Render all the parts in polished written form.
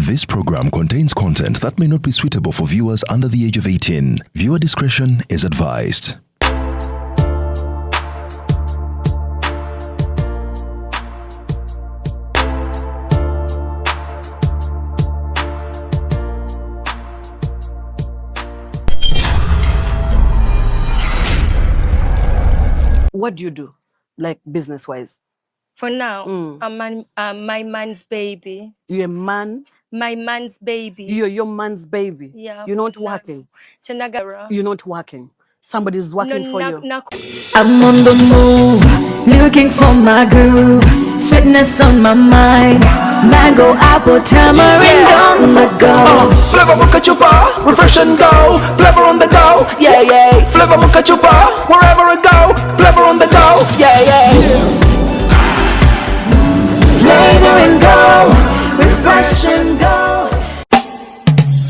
This program contains content that may not be suitable for viewers under the age of 18. Viewer discretion is advised. What do you do, like business-wise? For now, I'm my man's baby. You're a man? My man's baby. You're your man's baby? Yeah. You're not working? Chanagara. You're not working? Somebody's working for you? I'm on the move, looking for my groove. Sweetness on my mind. Mango, apple, tamarind on the go. Flavor mocha chupa, refresh and go. Flavor on the go, yeah, yeah. Flavor mocha chupa, wherever I go. Flavor on the go, yeah, yeah. Flavor and go, refresh and go.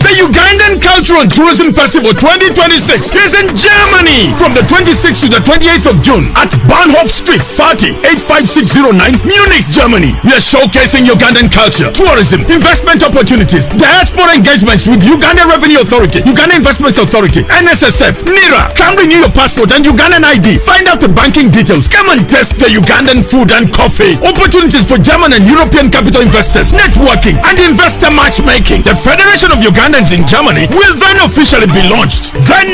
The Ugandan Cultural and Tourism Festival 2026 is in Germany from the 26th to the 28th of June at Bahnhof Street 40 85609, Munich, Germany. We are showcasing Ugandan culture, tourism, investment opportunities, diaspora engagements with Uganda Revenue Authority, Uganda Investments Authority, NSSF, NIRA. Come renew your passport and Ugandan ID. Find out the banking details. Come and test the Ugandan food and coffee. Opportunities for German and European capital investors, networking and investor matchmaking. The Federation of Ugandans in Germany will then officially be launched. Then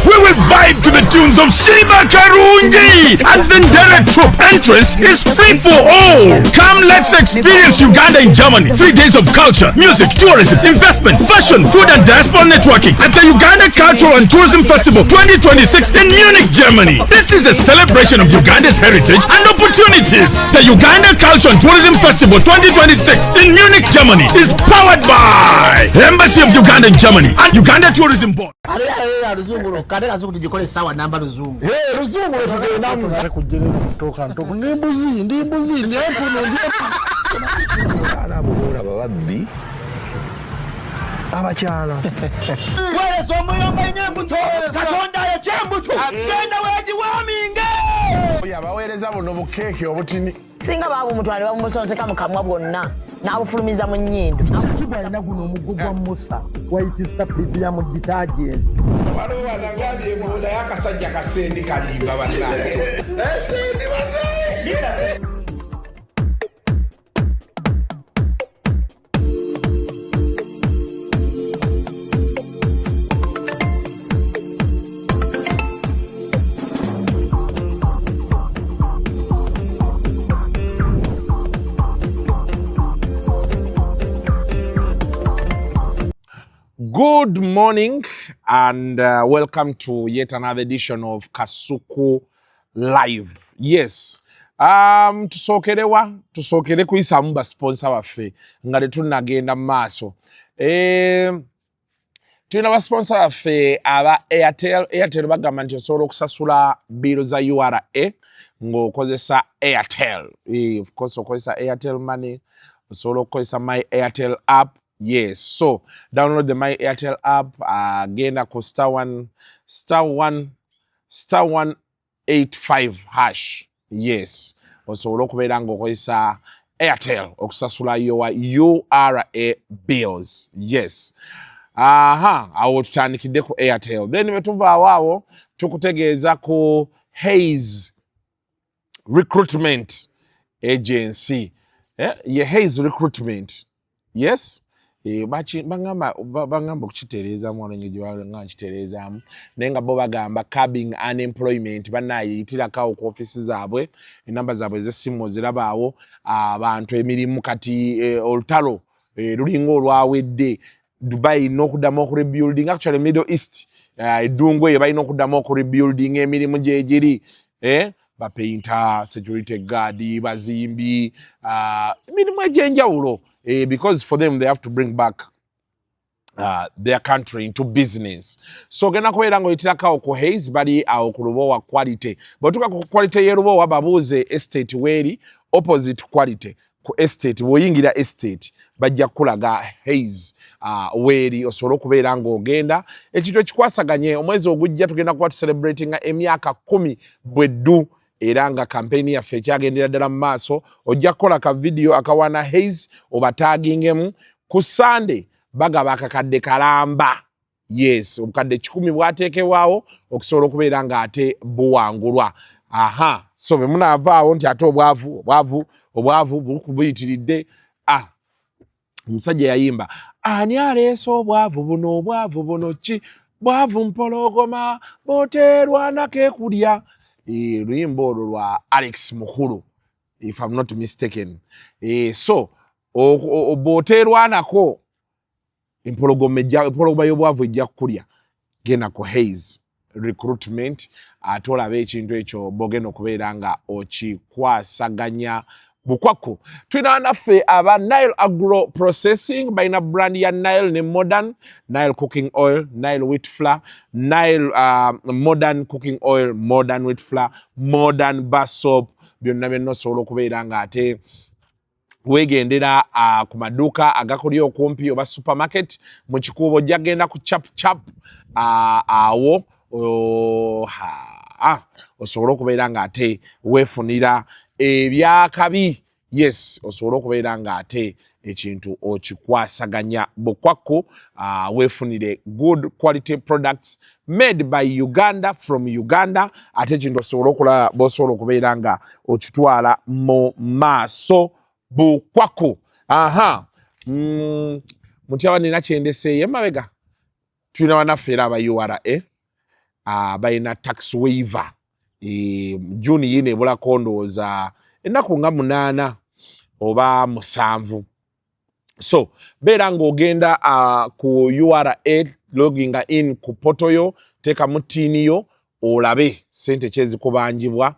we will vibe to the tunes of Shiba Karungi, and then direct troop entrance is free for all. Come, let's experience Uganda in Germany. 3 days of culture, music, tourism, investment, fashion, food and diaspora networking at the Uganda Cultural and Tourism Festival 2026 in Munich, Germany. This is a celebration of Uganda's heritage and opportunities. The Uganda Cultural and Tourism Festival 2026 in Munich, Germany is powered by Embassy of Uganda in Germany and Uganda Tourism Board. Abakyala wereso omuyomba enyembuto katonda yekyembuto genda wegiwaminge yabaweereza buno bukeeki obutini singa baabo omutwale bamusonseka mu kamwa bwonna n'abufulumiza mu nnyindo kibwa alina guno omuggo gwa musa wayitista biblia mu detergent waliwo wanagambye embuula y'akasajja kasendi kalimba bannange esendi bannange. Good morning and welcome to yet another edition of Kasuku Live. Yes. Tusokere kuyisa mba sponsor waffe nga tunagenda maaso. Tulina ba sponsor waffe aba Airtel bagamba nti osobola okusasula bill za URA ng'okozesa Airtel. Of course okozesa Airtel Money, osobola okozesa My Airtel app. Yes, so download the My Airtel app, genda ku *185 hash. Yes, osobola okubeera ng'okozesa Airtel okusasula your URA bills. Yes. Awo tutandikidde ku Airtel. Then bwetuvaawo awo tukutegeeza ku Hayes Recruitment Agency. Ye Hayes Recruitment. Yes. Bangamba okukitereeza mwana ng'egiwala nga nkitereezaamu naye nga bo bagamba curbing unemployment bannaayitirako ku ofisi zaabwe enamba zaabwe ez'essimu ozirabaawo abantu emirimu kati olutalo lulinga olwawedde Dubai irina okuddamu okurebuilding actually Middle East eddungu eyo balina okuddamu okurebuilding emirimu gyegiri bapeyinta security guard bazimbi emirimu egy'enjawulo because for them they have to bring back their country into business. So gena kubeera ng'oyitirako ku Hayes bali awo ku Lubowa Quality. Bw'otuuka ku Quality y'e Lubowa babuuze estate weeri opposite Quality ku estate. Bw'oyingira estate bajja kulaga Hayes weeri osobola okubeera ng'ogenda. Ekintu ekikwasaganye omwezi ogujja tugenda kuba tucelebratinga emyaka 10 bweddu era nga campaign yaffe ekyagendera ddala mu maaso ojja kukola ka video akawana Hayes oba taggingemu ku Sunday bagaba akakadde kalamba. Yes, obukadde 10 bwateekebwawo okusobola okubeera nga ate buwangulwa. Aha, so bwe munaavaawo nti ate obwavu buyitiridde. Omusajja yayimba ani aleese obwavu buno ki bwavu mpologoma boteerwa nakekulya. Luyimba olwo lwa Alex Mukulu, if I'm not mistaken. So boteerwa nako empologoma y'obwavu ejja kukulya. Genda ku Hayes recruitment ate olabe ekintu ekyo bogenda okubeera nga okikwasaganya bukwakku. Tulina naffe aba Nile Agro Processing balina brand ya Nile ne Modern, Nile Cooking Oil, Nile Wheat Flour, Nile Modern Cooking Oil, Modern Wheat Flour, Modern Bar Soap, byonna byonna osobola okubeera nga ate wegendera ku maduuka agakuli okumpi oba supermarket mu kikuubo jagenda ku chap awo osobola okubeera nga ate weefunira ebyakabi. Yes, osobola okubeera nga ate ekintu okikwasaganya bukwakku, weefunire good quality products made by Uganda from Uganda, ate ekintu osobola okulaba bosobola okubeera nga okitwala mu maaso bukwakku. Mutyaba nina kyendese emabega. Tulina banaffe era aba URA balina tax waiver. Juni yine ebulako ndowooza ennaku nga 8 oba 7. So beera ng'ogenda ku URA loginga in ku poto yo, teekamu ttiini yo olabe sente kyezikubanjibwa.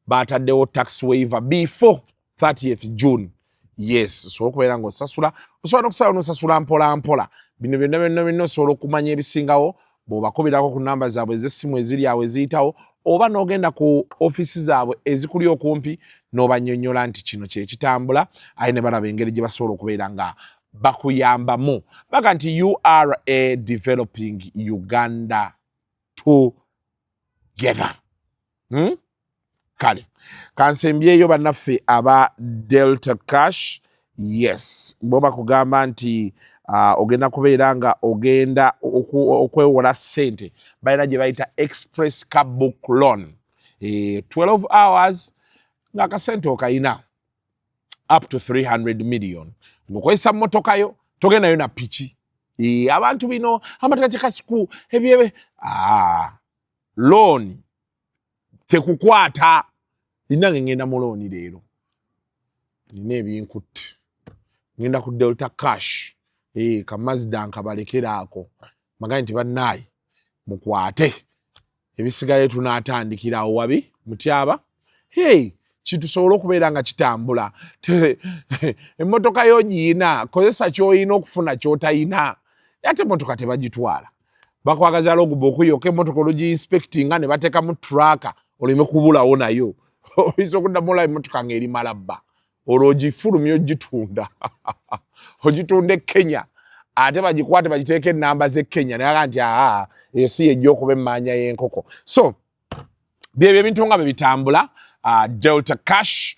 Baataddewo tax waiver before 30th June. Yes, osobola okubeera ng'osasula, osobola n'okusala n'osasula mpola. Bino byonna osobola okumanya ebisingawo bw'obakubirako ku namba zaabwe ez'essimu eziri awo eziyitawo, oba n'ogenda ku ofiisi zaabwe ezikuli okumpi n'obannyonnyola nti kino kye kitambula, aye ne balaba engeri gye basobola okubeera nga bakuyambamu. Baga nti URA developing Uganda together. Kale kansembyeyo bannaffe aba Delta Cash. Yes, bo bakugamba nti ogenda kubeera nga ogenda okwewola ssente. Balina gye bayita express car book loan, 12 hours ng'akasente okayina up to 300 million. Ng'okozesa mmotoka yo togendayo na piki. Abantu bino amateeka kye Kasuku ebyebe loan tekukwata. Nina ngenda mu loan leero, nina ebinkutte, ngenda ku Delta Cash kamazda nkabalekera ako magaye nti bannaayi mukwate ebisigaye tunaatandikirawo wabi mutyaba. Kitusobola okubeera nga kitambula. Emmotoka yo giyina, kozesa ky'oyina okufuna ky'otayina. Ate emmotoka tebagitwala, bakwagaza loguba okuyoka emmotoka olugi-inspectinga ne bateekamu traaka oleme kubulawo nayo. Oyinza okuddamu olaba emmotoka ng'eri malabba, olwo ogifulumya ogitunda. Ogitunda e Kenya ate bagikwate bagiteeka ennamba z'e Kenya naye nti eyo si yejja okuba emmanja y'enkoko. So byebyo ebintu nga bwe bitambula. Delta Cash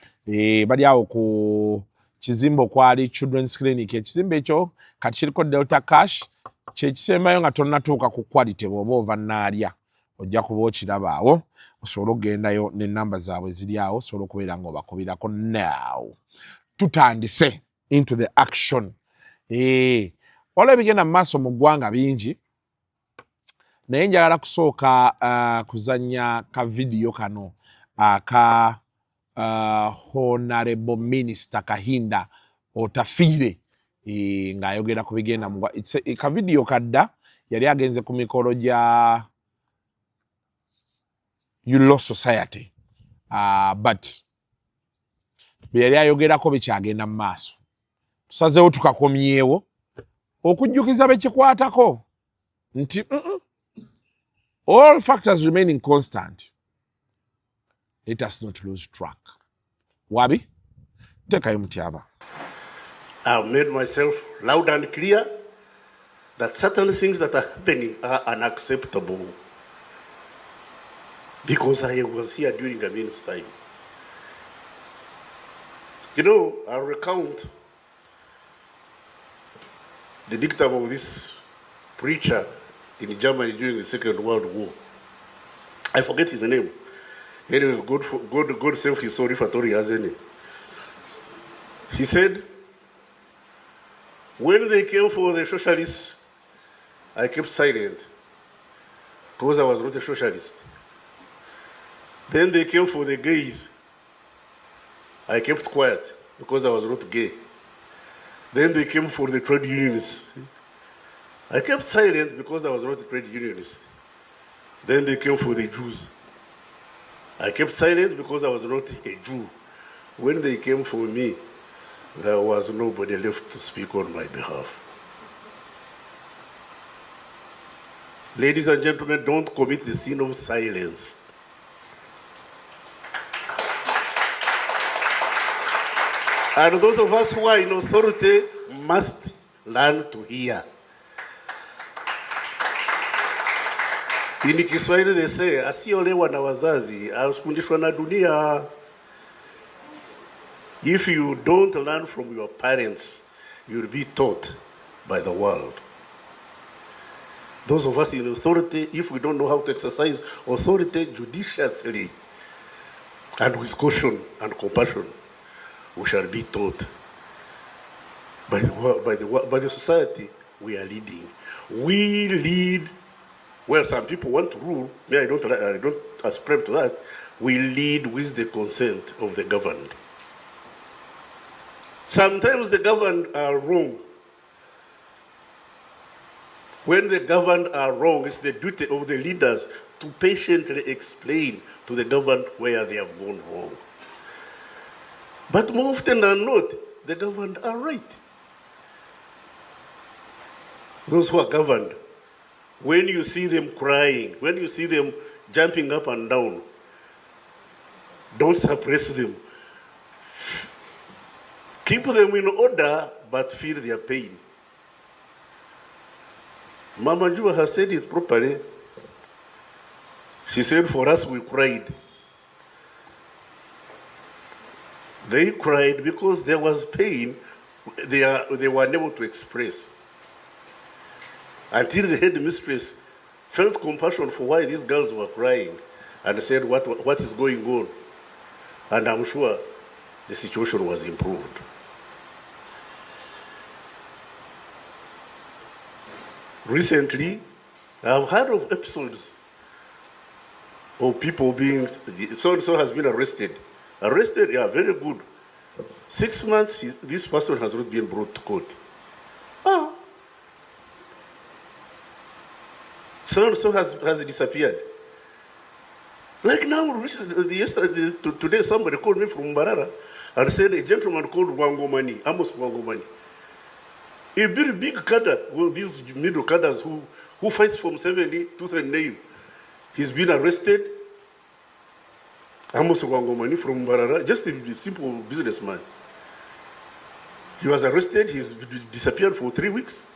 bali awo ku kizimbe okwali Children's Clinic. Ekizimbe ekyo kati kiriko Delta Cash, kyekisembayo nga tonnatuuka ku quality bw'oba ova naalya ojja kuba okiraba awo. Osobola okugendayo n'ennamba zaabwe ziri awo, osobola okubeera ng'obakubirako. Now tutandise into the action. Waliwo ebigenda mu maaso mu ggwanga bingi, naye njagala kusooka kuzannya ka vidiyo kano aka Honorable Minister Kahinda Otafiire ng'ayogera ku bigenda mu ka vidiyo kadda yali agenze ku mikolo gya Law Society, but bye yali ayogerako bikyagenda mu maaso. Tusazeewo tukakomyewo okujjukiza bekikwatako nti all factors remaining constant, let us not lose track. Wabi, tekayo Mutyaba. I've made myself loud and clear that certain things that are happening are unacceptable, because I was here during the Amin's time. You know, I'll recount the dictum of this preacher in Germany during the Second World War. I forget his name. Anyway, God save his soul if at all he has any. He said, when they came for the socialists, I kept silent because I was not a socialist. Then they came for the gays. I kept quiet because I was not gay. Then they came for the trade unionists. I kept silent because I was not a trade unionist. Then they came for the Jews. I kept silent because I was not a Jew. When they came for me, there was nobody left to speak on my behalf. Ladies and gentlemen, don't commit the sin of silence. And those of us who are in authority must learn to hear. In Kiswahili they say, asiolewa na wazazi, asifundishwa na dunia. If you don't learn from your parents, you'll be taught by the world. Those of us in authority, if we don't know how to exercise authority judiciously and with caution and compassion, we shall be taught by the society we are leading. We lead, well, some people want to rule, me I don't ascribe to that. We lead with the consent of the governed. Sometimes the governed are wrong. When the governed are wrong, it's the duty of the leaders to patiently explain to the governed where they have gone wrong. But more often than not, the governed are right. Those who are governed, when you see them crying, when you see them jumping up and down, don't suppress them. Keep them in order, but feel their pain. Mama Jua has said it properly. She said, for us, we cried. They cried because there was pain they were unable to express. Until the headmistress felt compassion for why these girls were crying and said, what is going on? And I'm sure the situation was improved. Recently, I've heard of episodes of people being, so-and-so has been arrested. Arrested, yeah, very good. 6 months, this person has not been brought to court. Oh. So-and-so has disappeared. Like now, today somebody called me from Mbarara and said a gentleman called Wangomani, Amos Wangomani. A very big cadre, well, these middle cadres who fights from 70 to 39. He's been arrested. Amos Wangomani from Mbarara, just a simple businessman. He was arrested, he's disappeared for 3 weeks.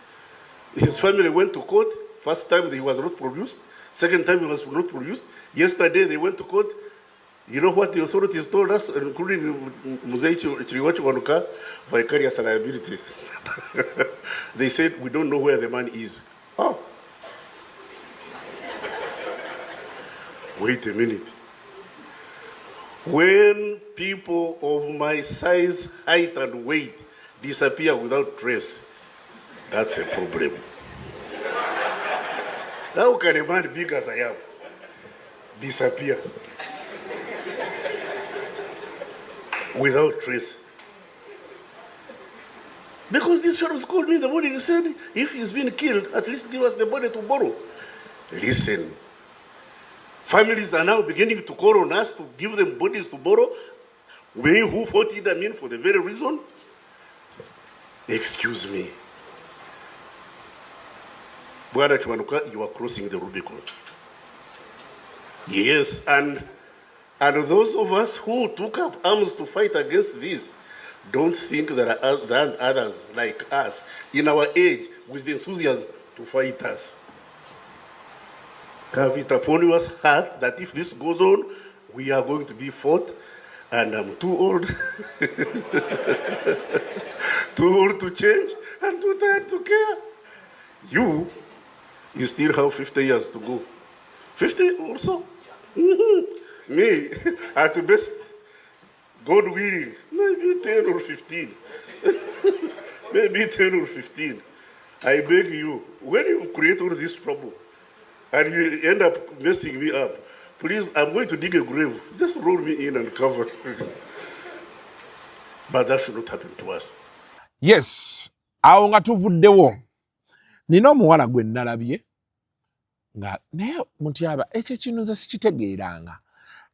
His family went to court. First time he was not produced. Second time he was not produced. Yesterday they went to court. You know what the authorities told us, including Muzei Chiriwachi Wanuka, vicarious liability. They said, we don't know where the man is. Oh. Wait a minute. When people of my size, height, and weight disappear without trace, that's a problem. How can a man big as I am disappear without trace? Because this fellow called me in the morning and said, if he's been killed, at least give us the body to borrow. Listen, families are now beginning to call on us to give them bodies to borrow. We who fought Idi Amin for the very reason. Excuse me. Bwana Chwanuka, you are crossing the Rubicon. Yes, and those of us who took up arms to fight against this, don't think there are others like us in our age with the enthusiasm to fight us. Have it upon your heart that if this goes on, we are going to be fought, and I'm too old, too old to change, and too tired to care. You still have 50 years to go. 50 or so. Me, at the best, God willing, maybe 10 or 15. Maybe 10 or 15. I beg you, when you create all this trouble and you end up messing me up, please, I'm going to dig a grave. Just roll me in and cover. But that should not happen to us. Yes, awo nga tuvuddewo. Nina omuwala gwe nalabye nga naye Mutyaba ekyo kino nze sikitegeeranga.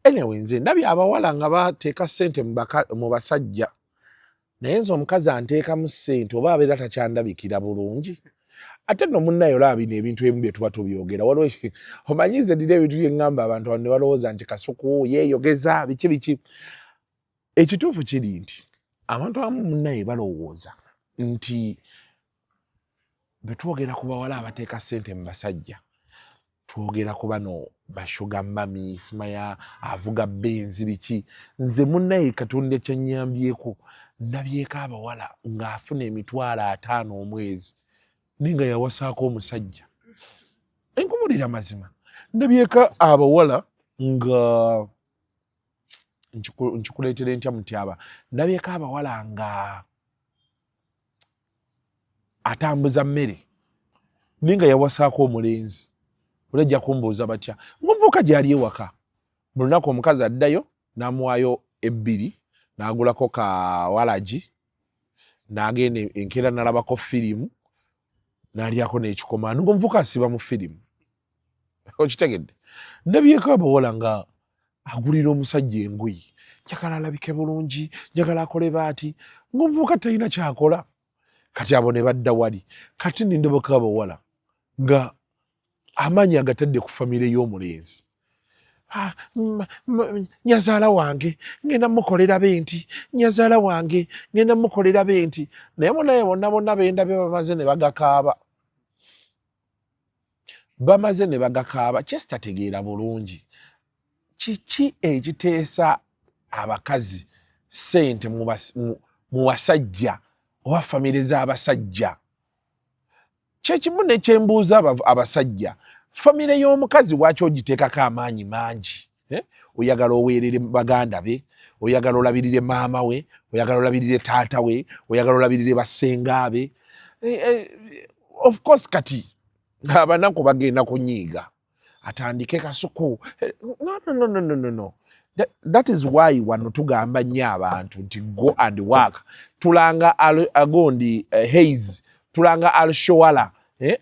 Anyway, nze ndabye abawala nga bateeka ssente mu basajja. Naye nze omukazi anteekamu ssente oba abeera takyandabikira bulungi. Ate nno munnayo olaba bino ebintu ebimu bye tuba tubyogera. Waliwo omanyi nze ndina ebintu bye ŋŋamba abantu ne balowooza nti Kasuku yeeyogeza biki. Ekituufu kiri nti abantu abamu munnaye balowooza nti bwe twogera ku bawala abateeka ssente mu basajja twogera ku bano bashuga mami simaya avuga benzi biki. Nze munnaye Katonda kyennyambyeko ndabyeko abawala ng'afuna emitwalo 5 omwezi ninga yawasaako omusajja. Enkumulira mazima ndabyeko abawala nga nkikuleetera ntya Mutyaba, ndabyeko abawala nga atambuza mmere ninga yawasaako omulenzi. Olejja kumbuuza batya ng'omuvubuka gy'ali ewaka buli lunaku omukazi addayo n'amuwaayo 2 n'agulako ka walagi n'agenda enkeera n'alabako firimu n'alyako n'ekikoma ng'omuvubuka asiba mu firimu. Okitegedde? Ndabyeko abawala nga agulira omusajja engoye njagala alabike bulungi njagala akole baati ng'omuvubuka talina kyakola. Kati abo ne badda wali. Kati nindoboka abawala nga amaanyi agatadde ku famire y'omulenzi. Nyazaala wange ngenda mukolera benti, nyazaala wange ngenda mukolera benti. Naye munaye bonna bendabye bamaze ne bagakaaba. Bamaze ne bagakaaba. Kyesitategeera bulungi. Kiki ekiteesa abakazi ssente mu basajja oba famire z'abasajja? Kyekimu ne kyembuuza abasajja. Famire y'omukazi lwaki ogiteekako amaanyi mangi? Oyagala oweerere baganda be, oyagala olabirire maama we, oyagala olabirire taata we, oyagala olabirire bassenga be. Of course kati abanaku bagenda kunyiiga. Atandike Kasuku. No. That is why wano tugamba nnyo abantu nti go and work. Tulanga agondi Hayes, tulanga Alshowala.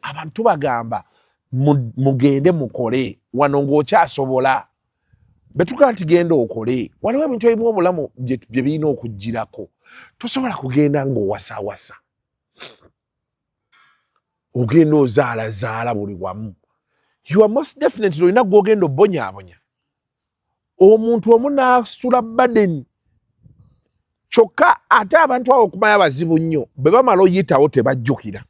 Abantu bagamba mugende mukole wano ng'okyasobola. Betuga nti genda okole. Waliwo ebintu ebimu obulamu bye birina okujjirako. Tosobola kugenda ng'owasawasa. Ogenda ozaalazaala buli wamu. You are most definitely olina gw'ogenda obbonyaabonya. Omuntu omu n'asitula badeni. Kyokka ate abantu abo okumanya bazibu nnyo. Bwe bamala oyitawo tebajjukira.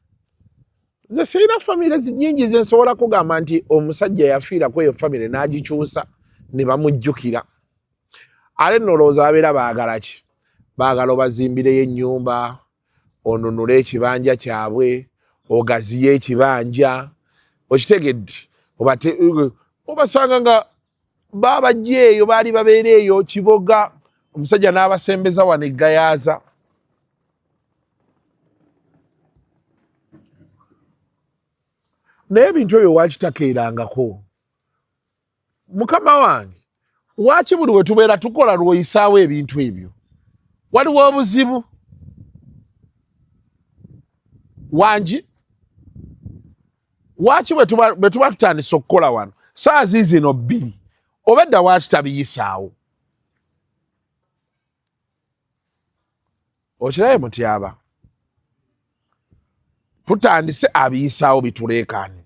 Nze sirina famire nnyingi ze nsobola kugamba nti omusajja yafiira ku eyo famire n'agikyusa ne bamujjukira. Ale nno olowooza babeera baagala ki? Baagala obazimbireyo ennyumba, onunule ekibanja kyabwe, ogaziye ekibanja. Okitegedde? Obasanga nga babajja eyo baali babeera eyo Kiboga, omusajja n'abasembeza wano eGayaaza. Naye ebintu ebyo wakitakeerangako. Mukama wange, waki buli we tubeera tukola lw'oyisaawo ebintu ebyo? Waliwo obuzibu? Wangi? Waki bwe tuba tutandise okukola wano saa zino 2 obedda waki tabiyisaawo? Okirabe Mutyaba? Tutandise abiyisaawo bituleekaanire.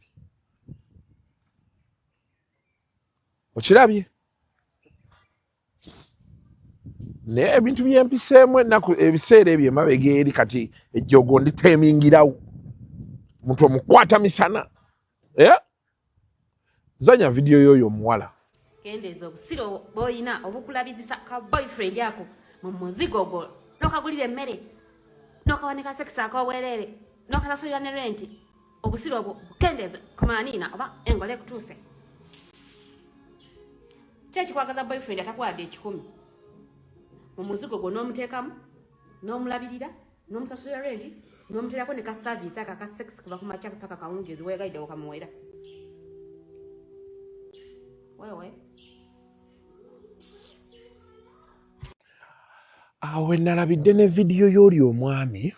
Okirabye? Naye ebintu byempiseemu ennaku ebiseera ebyo emabega eri kati ejjogo nditeemingirawo. Omuntu omukwata misana. Zanya video y'oyo omuwala. Kendeeza obusiro bw'olina obukulabizisa ka boyfriend yako mu muzigo gwo n'okagulira emmere n'okawanika sekisi ak'obwereere n'okasasulira ne renti obusiro obwo bukendeze kumanina oba engole kutuse kyekikwagaza boyfriend atakwadde ekikumi mu muzigo gwo n'omuteekamu n'omulabirira n'omusasulira renti n'omuteerako ne ka service aka ka sex kuva ku makya paka kawungeezi weegaidde okamuwera wewe awe nalabidde ne vidiyo y'oli omwami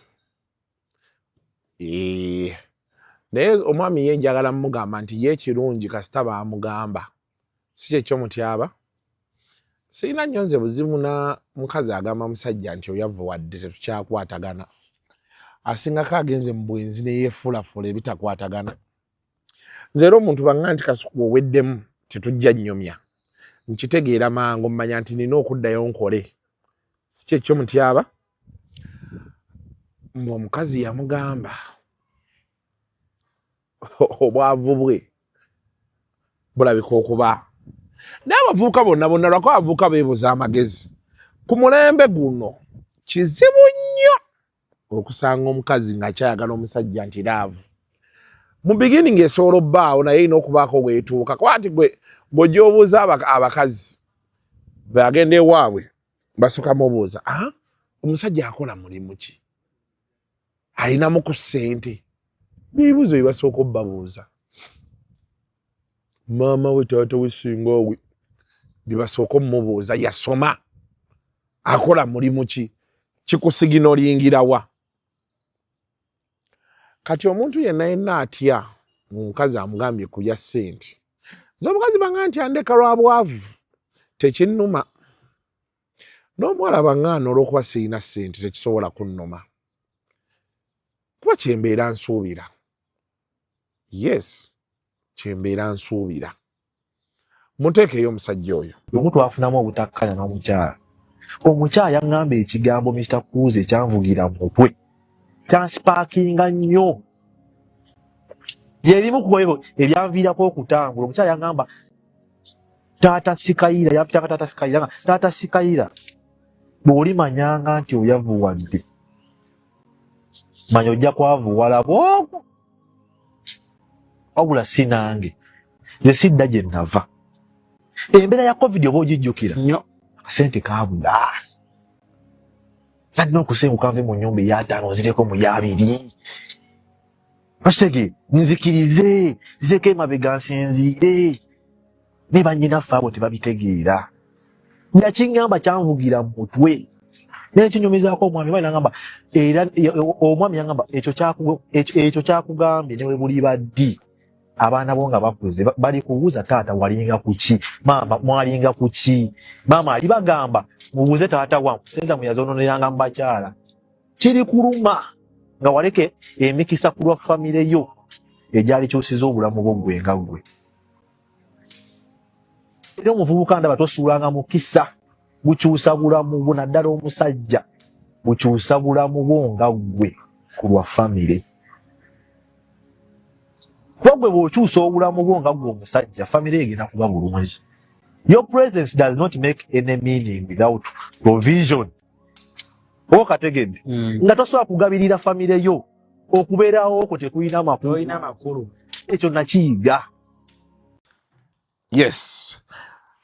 naye omwami ye njagala mugamba nti ye kirungi kasita baamugamba si kyekyo mutyaba sirina nnyo nze buzibu na mukazi agamba musajja nti oyavuwadde tetukyakwatagana asingako agenze mu bwenzi ne yeefulafula ebitakwatagana nze era omuntu baŋŋa nti Kasuku oweddemu tetujja nnyomya nkitegeera mangu mmanya nti nina okuddayo nkole si kyekyo mutyaba ng'omukazi yamugamba obwavu bwe bulabika okuba n'abavubuka bonna lwako abavubuka beebuza amagezi ku mulembe guno kizibu nnyo okusanga omukazi ng'akyayagala omusajja nti laavu mu beginning esobola obbaawo naye erina okubaako weetuuka kuba nti bw'ojja obuuza abakazi bagenda ewaabwe basooka mubuuza omusajja akola mulimu ki alinamu ku ssente bibuuzo bye basooka obbabuuza maama we taata we singa we bye basooka omubuuza yasoma akola mulimu ki kikusiginolingira wa kati omuntu yenna atya omukazi amugambye kulya ssente nze omukazi baŋŋa nti andeka lwa bwavu tekinnuma n'omuwala baŋŋaana olw'okuba sirina ssente tekisobola kunnuma kuba kyembeera nsuubira yes kyembeera nsuubira muteekeyo omusajja oyo omu twafunamu obutakkanya n'omukyala omukyala yaŋŋamba ekigambo Mr. Kuuze ekyanvugira mutwe transpaakinga nnyo byerimu kukoyebo ebyanviirako okutambula omukyala yaŋŋamba taata sikayira yampitanga taata sikayira taata sikayira bw'olimanyanga nti oyavuwadde manya ojja kwavuwala bwoko wabula sinange nze sidda gye nava embeera ya covid oba ogijjukira akasente kaabula nalina okusenguka nve mu nnyumba ey'ataano nzireko mu y'abiri akitege nzikirize nzireko emabega nsinziire ne bannyinaffe abo tebabitegeera nakiŋŋamba kyanvugira mu mutwe naye kinyumizaako omwami bali nagamba era omwami yagamba ekyo kyakugambye ne we buli baddi abaana bo nga bakuze bali kubuuza taata walinga kuki maama mwalinga kuki maama ali bagamba mubuuze taata wamu senza muyazoononeranga mu bakyala kiri kuluma nga waleke emikisa ku lwa famire yo egyali kyusiza obulamu bwo gwe nga gwe era omuvubuka ndaba tosuulanga mukisa bukyusa bulamu bwo naddala omusajja bukyusa bulamu bwo nga gwe ku lwa famire kuba gwe bw'okyusa obulamu bwo nga gwe omusajja famire egenda kuba bulungi. Your presence does not make any meaning without provision. Okategedde nga tosobola kugabirira famire yo okubeerawo okwo tekuyina makulu ekyo nakiyiga. Yes,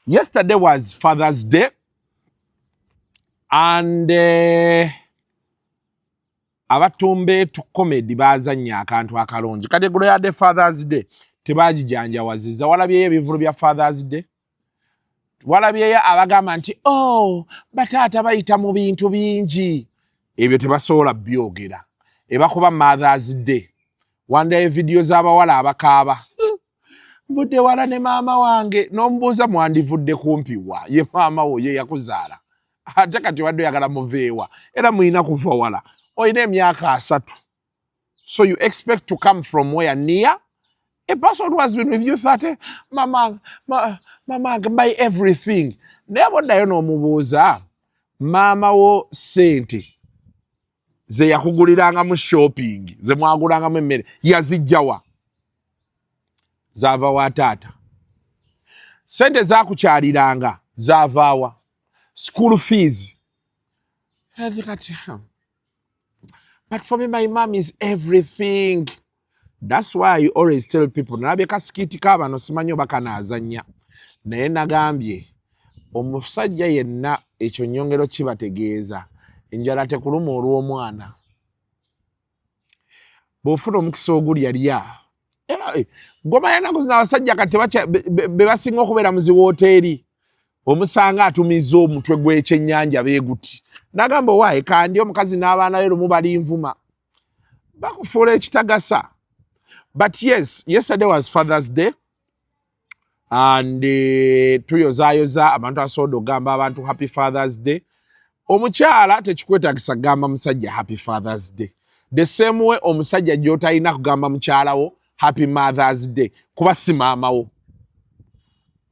yesterday was Father's Day and abatumbe tu comedy bazanya akantu akalungi kategolo ya Father's Day tebagijanjawaziza walabyeyo ebivulu bya Father's Day walabyeyo abagamba nti bataata bayita mu bintu bingi ebyo tebasobola byogera ebakuba Mother's Day wanda video z'abawala abakaaba mvudde wala ne maama wange n'omubuuza mwandivudde kumpiwa ye maama wo ye yakuzaala ate kati wadde oyagala muveewa era muyina kuva wala oyina emyaka 3 so you expect to come from where near a person who has been with you 30 mama buy everything never oddayo n'omubuuza maama wo sente ze yakuguliranga mu shopping ze mwagulangamu emmere yazijjawa zava wa taata sente zakukyaliranga zavaawa school fees kati But for me, my mom is everything. That's why I always tell people, nalabye skiti kabano simanyi oba kanaazanya. Naye nagambye, omusajja yenna ekyo nnyongero kibategeeza. Enjala tekuluma olw'omwana. Bw'ofuna omukisa ogulya lya. Goma ennaku zino abasajja kati be basinga okubeera mu ziwooteeri. Omusanga atumiza omutwe gw'ekyennyanja beeguti. Nagamba waaye kandi omukazi n'abaana be lumu bali nvuma. Bakufuula ekitagasa. But yes, yesterday was Father's Day. And tuyozaayoza abantu asobola ogamba abantu Happy Father's Day. Omukyala tekikwetaagisa kugamba musajja Happy Father's Day. The same way omusajja gy'otalina kugamba mukyala wo Happy Mother's Day. Kuba si maama wo.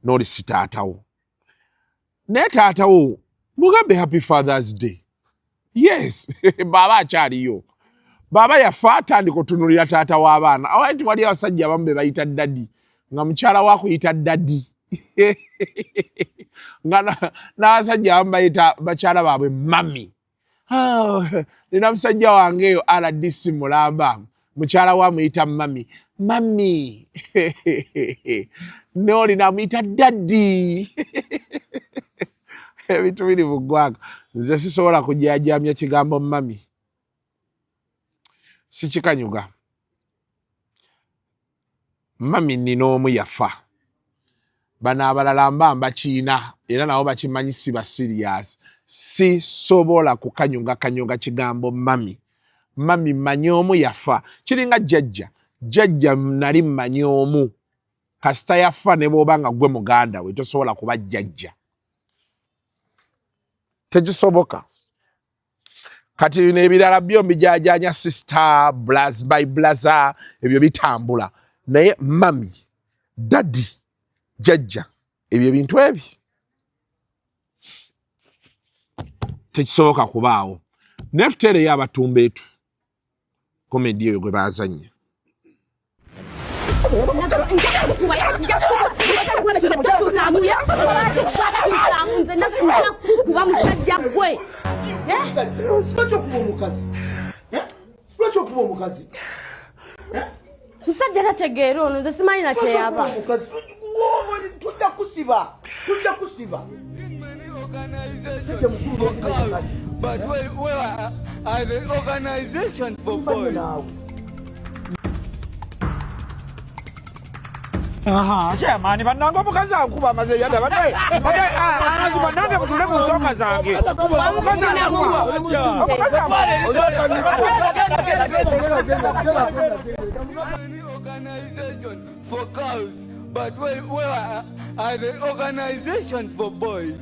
Noli si taata wo. Naye taata wo mugambe Happy Father's Day. Yes, baba akyaliyo. Baba yafa atandika otunuulira taata w'abaana. Awati wali abasajja abamu be bayita daddy. Nga mukyala wa kuyita daddy. Nga n'abasajja abamu bayita bakyala baabwe mami. Nina musajja wange eyo RDC Mulamba. Mukyala wa muyita mami. Mami. N'oli namuyita daddy. Ebintu biri mu ggwanga. Nze sisobola kujaajamya kigambo mami. Sikikanyuga. Mami nina omu yafa. Bano abalala mba kiina era nabo bakimanyi si ba serious. Sisobola kukanyuga kigambo mami. Mami mmanyi omu yafa. Kiringa jjajja. Jjajja nali mmanyi omu. Kasita yafa ne bw'oba nga gwe muganda we tosobola kuba jjajja. Tekisoboka. Kati bino ebirala byo mbijajanya sister, blaz by blaza, ebyo bitambula. Naye mami, daddy, jajja, ebyo bintu ebi. Tekisoboka kubaawo. Nefutere y'abatumba etu. Komedi eyo gwe baazanya. Musajja tategeera ono nze simanyi na kyeyava. Tujja kusiba. But where are the organization for boys? Aha, chairman, banango mukazi akuba maze yada badai. Badai anazi banange mutule mu nsonga zange. Mukazi akuba. Organization for girls, but where are the organization for boys?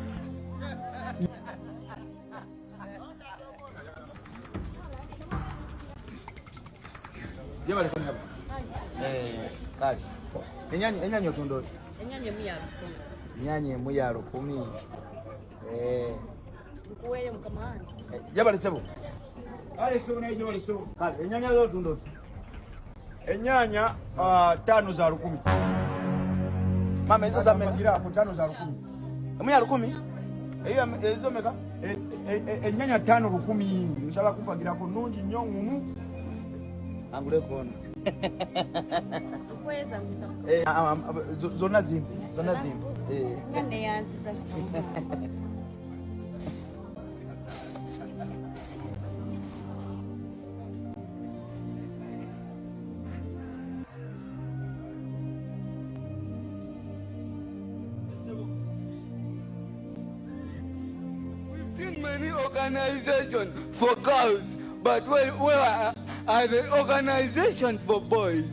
Jeba lekoni hapa. Kali. Enyanya otondo. Enyanya muyalo. Enyanya muyalo 10. Kuwele mkamani. Jaba lesebo. Ale sebo na jaba lesebo. Kali enyanya otondo. Enyanya 5 za 10. Mama hizo za mekira 5 za 10. Muyalo 10. Eyo ezo meka? Enyanya 5 10. Msala kumpagira ko nungi nnyo ngumu. Angule kuona. Kweza mta. Zona zimbi. Ngane yansiza. Many organizations for girls, but where are the organization for boys?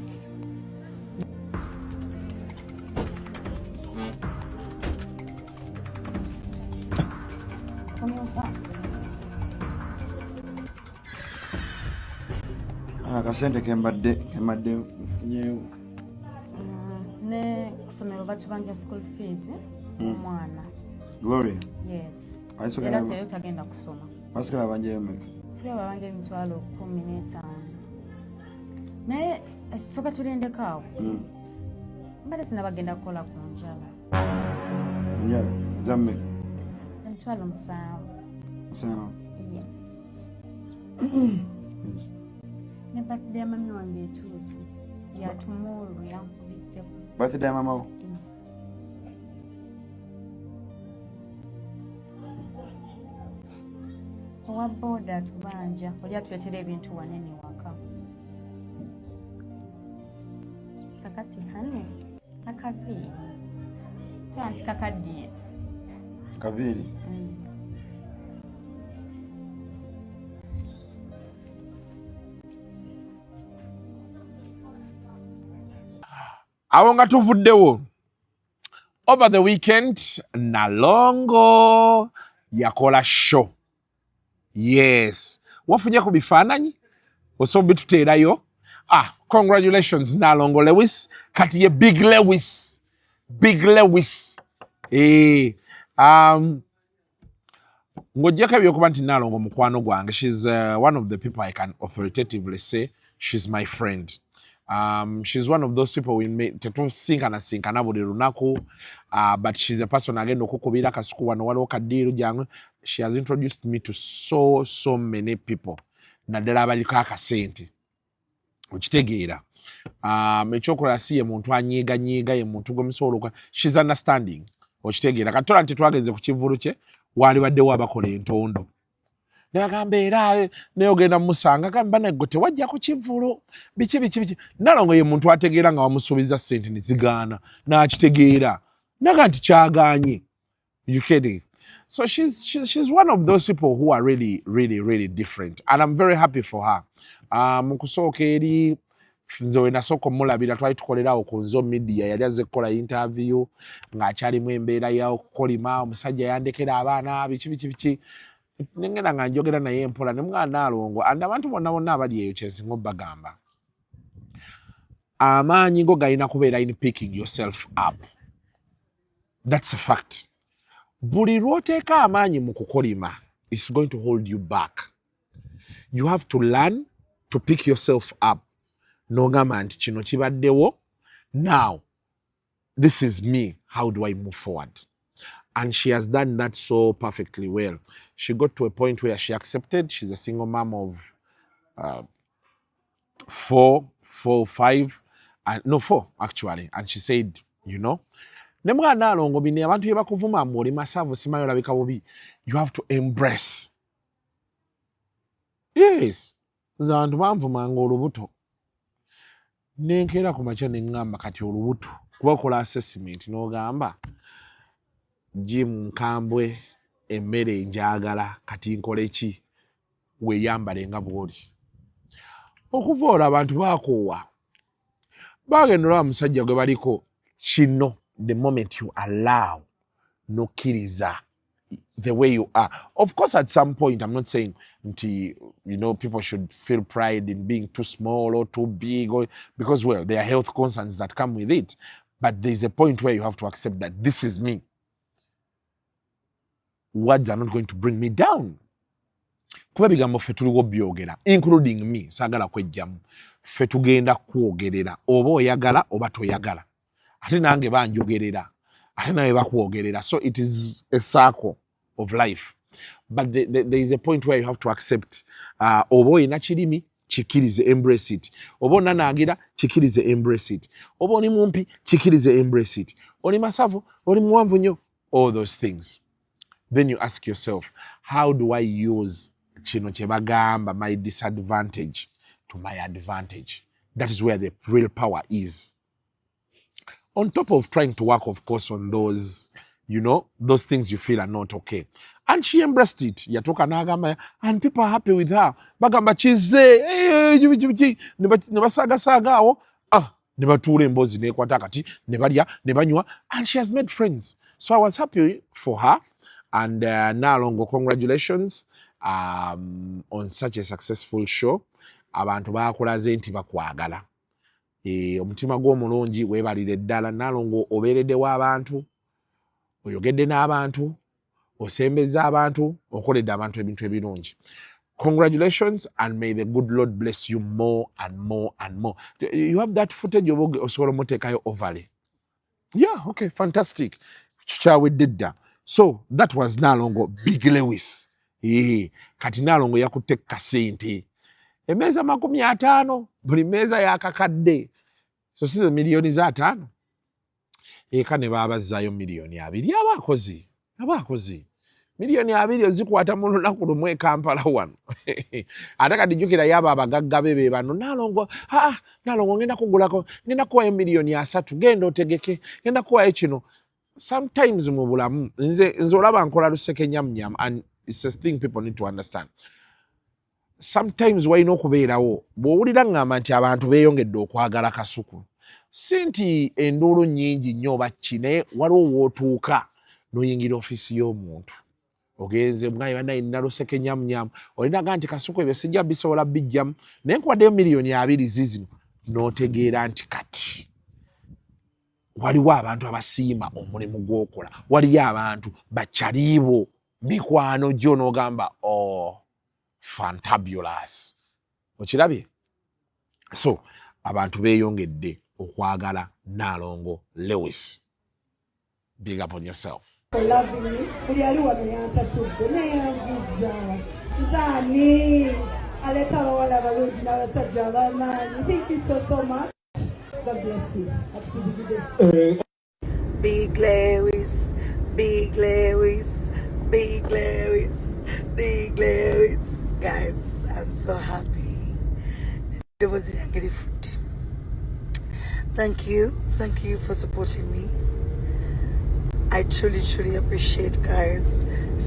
Akasente kembadde nyewu. Ne kusomero batubanja school fees omwana. Gloria. Yes. Era teyo tagenda kusoma. Basikala banje yomeka. Sile babanje emitwalo 15. Naye ekitoka tulendekaawo. Mbale sina bagenda kukola ku njala. Njala zamme. Emitwalo 7. Sawa. Yeah. Yes. Ne birthday mami wange etuuse. Ya tomorrow yankubiddeko. Birthday mama wo? Owa boda tubanja. Oli atuletera ebintu wanene waka. Kakati hane. Akaviiri. Tanti kakaddiye. Kaviiri? Awo nga tuvuddewo. Over the weekend, Nalongo yakola show. Yes. Wafunye ku bifaananyi? Osobola bituteerayo? Congratulations Nalongo Lewis. Kati ye Big Lewis. Big Lewis. Ng'oggyako ebyokuba nti Nalongo mukwano gwange. She's one of the people I can authoritatively say she's my friend. She's one of those people we meet tetusinkana buli lunaku, but she's a person agenda okukubira Kasuku wano waliwo kadiiru jangu. She has introduced me to so many people naddala abaliko akasente okitegeera. Ekyokola si ye muntu anyiiganyiiga, ye muntu gwemusobola. She's understanding okitegeera. Katola nti twageze ku kivulu kye waalibaddewo abakola entondo. Nagamba era neogenda musanga gamba neggo tewajja ku kivulu biki. Nalongo ye muntu ategeera nga wamusuubiza ssente ne zigaana n'akitegeera. Naga nti kyagaanye. You kidding? So she's one of those people who are really different, and I'm very happy for her. Mukusooka eri nze we nasooka omulabira twali tukolerawo ku Nzo Media, yali azze kukola interview ng'akyalimu embeera y'okukolima, omusajja yandekera abaana biki. Nengenda nga njogera naye mpola ne mwana Nalongo, and abantu bonna abali eyo kyensinga obbagamba. Amaanyi go galina kubeera in picking yourself up. That's a fact. Buli lwoteeka amaanyi mu kukolima is going to hold you back. You have to learn to pick yourself up. N'ogamba nti kino kibaddewo. Now, this is me. How do I move forward? And she has done that so perfectly well. She got to a point where she accepted. She's a single mom of four actually. And she said, you know, Nalongo bine abantu bye bakuvuma muri masavu simayo labika bubi. You have to embrace. Yes. Zantu bamvumanga olubuto. Nenkera ku makya ne ngamba kati olubuto. Kuba kola assessment n'ogamba Jim Nkambwe emmere njagala kati nkole ki weeyambale nga bw'oli. Okuvoola abantu baakoowa. Bagendera musajja gwe baliko kino the moment you allow nokkiriza the way you are. Of course, at some point, I'm not saying people should feel pride in being too small or too big, because, well, there are health concerns that come with it. But there's a point where you have to accept that this is me. Words are not going to bring me down. Kuba bigambo ffe tuliwo byogera, including me, saagala kwejjamu. Ffe tugenda kwogerera, oba oyagala oba toyagala. Ate nange banjogerera, ate nawe bakwogerera. So it is a circle of life. But there is a point where you have to accept, oba oyina kirimi, kikirize, embrace it. Oba onanaagira, kikirize, embrace it. Oba oli mumpi, kikirize, embrace it. Oli masavu, oli muwanvu nnyo, all those things. Then you ask yourself, how do I use kino kye bagamba my disadvantage to my advantage? That is where the real power is. On top of trying to work, of course, on those, those things you feel are not okay. And she embraced it. Yatoka nagamba, and people are happy with her. Bagamba chize, nebasaga awo, nebature embozi nekwata kati, nebalya, nebanywa, and she has made friends. So I was happy for her. And Nalongo, congratulations on such a successful show. Abantu bakulaze nti bakwagala. Omutima gw'omulungi weebalire ddala. Nalongo obeereddewo abantu, oyogedde n'abantu, osembezza abantu, okoledde abantu ebintu ebirungi. Congratulations, and may the good Lord bless you more and more and more. You have that footage of osobola muteekayo overlay. Yeah, okay, fantastic. Kikyawedde dda. So that was Nalongo, Big Lewis. Kati Nalongo yakutte kasente. Emeza 50 buli meza yakakadde so si milioni za 5 eka ne babazzayo milioni 2 abakozi milioni 2 ozikwata mu lunaku lumwe Kampala wano ate kati jjukira yaba abagagga be bano Nalongo ngenda kugulako ngenda kuwayo milioni 3 genda otegeke ngenda kuwayo kino. Sometimes mu bulamu nze olaba nkola lusekenyamnyam, and it's a thing people need to understand. Sometimes walina okubeerawo bw'owulira ngamba nti abantu beeyongedde okwagala Kasuku si nti enduulu nnyingi nnyo oba ki, naye waliwo wootuuka n'oyingira ofiisi y'omuntu ogenze mwayi banaye nina lusekenyamnyam olinaga nti Kasuku ebyo sijja bisobola bijjamu naye nkuwaddeyo milioni 2 zizino n'otegeera nti kati waliwo abantu abasiima omulimu gw'okola, waliyo abantu bakyaliibo mikwano gyo n'ogamba fantabulous. Okirabye? So abantu beeyongedde okwagala Nalongo Lewis. Big up on yourself. For loving me. Uli aliwa na yansa subbe na yanziza. Zani. Aleta wala balungi na wasajja banani. Thank you so much. God bless you. That's to be Big Lewis. Big Lewis. Big Lewis. Big Lewis. Guys, I'm so happy. Thank you for supporting me. I truly appreciate, guys.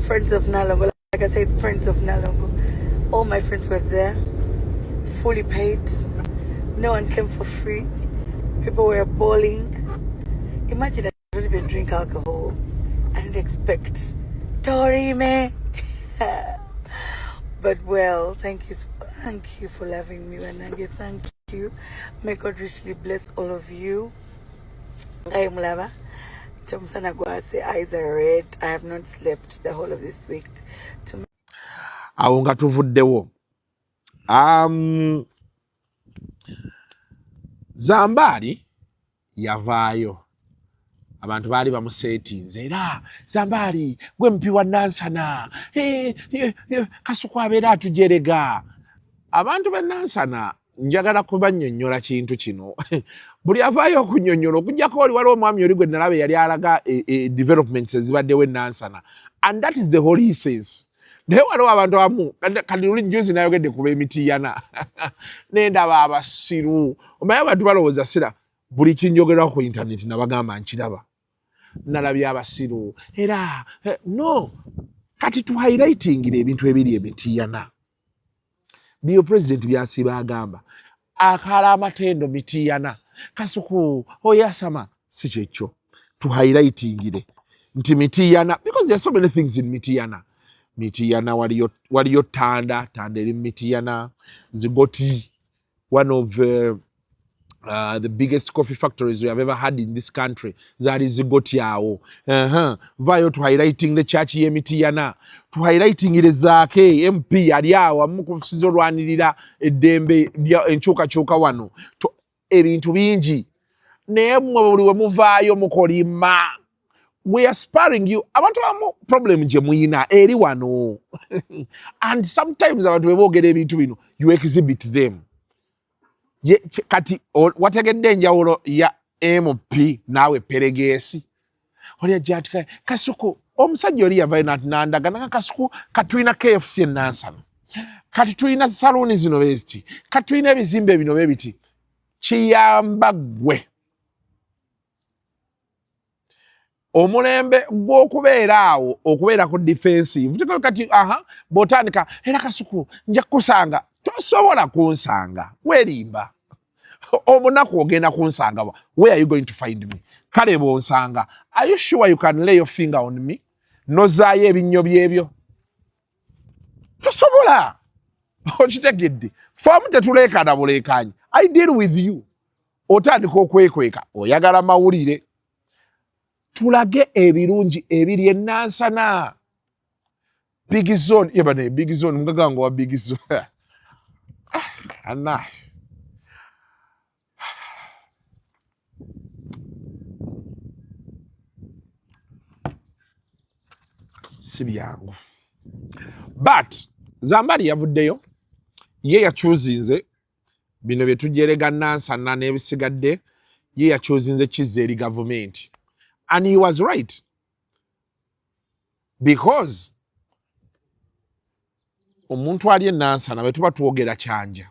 Friends of Nalongo, like I said, friends of Nalongo. All my friends were there, fully paid. No one came for free. People were bawling. Imagine I don't even drink alcohol. I didn't expect. Torime. But well, thank you for loving me, Wanange. Thank you. May God richly bless all of you. I am Lava. Tomsana Gwase, eyes are red. I have not slept the whole of this week. Awonga tuvuddewo. Zambali yavaayo. Abantu baali bamuseetinze era Zambali gwe mpiwa Nansana. Kasuku abeera atujerega. Abantu be Nansana njagala kubannyonnyola kintu kino. Buli avaayo okunnyonnyola okuggyako oli waliwo omwami oli gwe nalaba yali alaga developments ezibaddewo Nansana. And that is the whole essence. Naye waliwo abantu abamu kati luli njuzi nayogedde ku b'emitiyana. Nendaba abasiru. Omanyi abantu balowooza sira buli kinjogerwa ku internet nabagamba nkiraba. Nalabye abasiru. Era no. Kati tu highlighting ebintu ebiri emitiyana. Biyo president byasiba agamba. Akala amatendo mitiyana. Kasuku oyasama si kyekyo. Tu highlighting nti mitiyana, because there are so many things in mitiyana. Mitiyana waliyo tanda eri mitiyana. Zigoti, one of the biggest coffee factories we have ever had in this country. That is Zigoti yawo. Vayo to highlighting the church ye mitiyana. To highlighting it zaake MP ali awo amukusizolwanirira eddembe enkyukakyuka wano. To ebintu bingi. Naye mmwe buli we muvaayo mukolima. We are sparing you. Abantu abamu problem gye muyina eri wano. And sometimes abantu bwe boogera ebintu bino, you exhibit them. Kati wategedde enjawulo ya MP naawe peregeesi. Oli ajja ati Kasuku omusajja oli yavaayo n'andagana Kasuku katulina KFC e Nansana. Kati tulina saluuni zino beeziti. Kati tulina ebizimbe bino bye biti. Kiyamba ggwe. Omulembe gw'okubeera awo okubeera ku defensive tukyo kati botandika era Kasuku nja kusanga tosobola kunsanga werimba omunaku ogenda kunsanga where are you going to find me kale bonsanga are you sure you can lay your finger on me nozaayo ebinnyo byebyo tosobola okitegedde famu tetuleekana buleekanyi I deal with you otandika okwekweka oyagala mawulire tulage ebirungi ebiri e Nansana. Big Zone, yebane Big Zone mugagango wa Big Zone. Anna. Sibyangu. But Zambali yavuddeyo ye yakyuzinze bino bye tujerega Nansana n'ebisigadde ye yakyuzinze kizze eri government. And he was right. Because omuntu ali Nansana bwe tuba twogera Kyanja.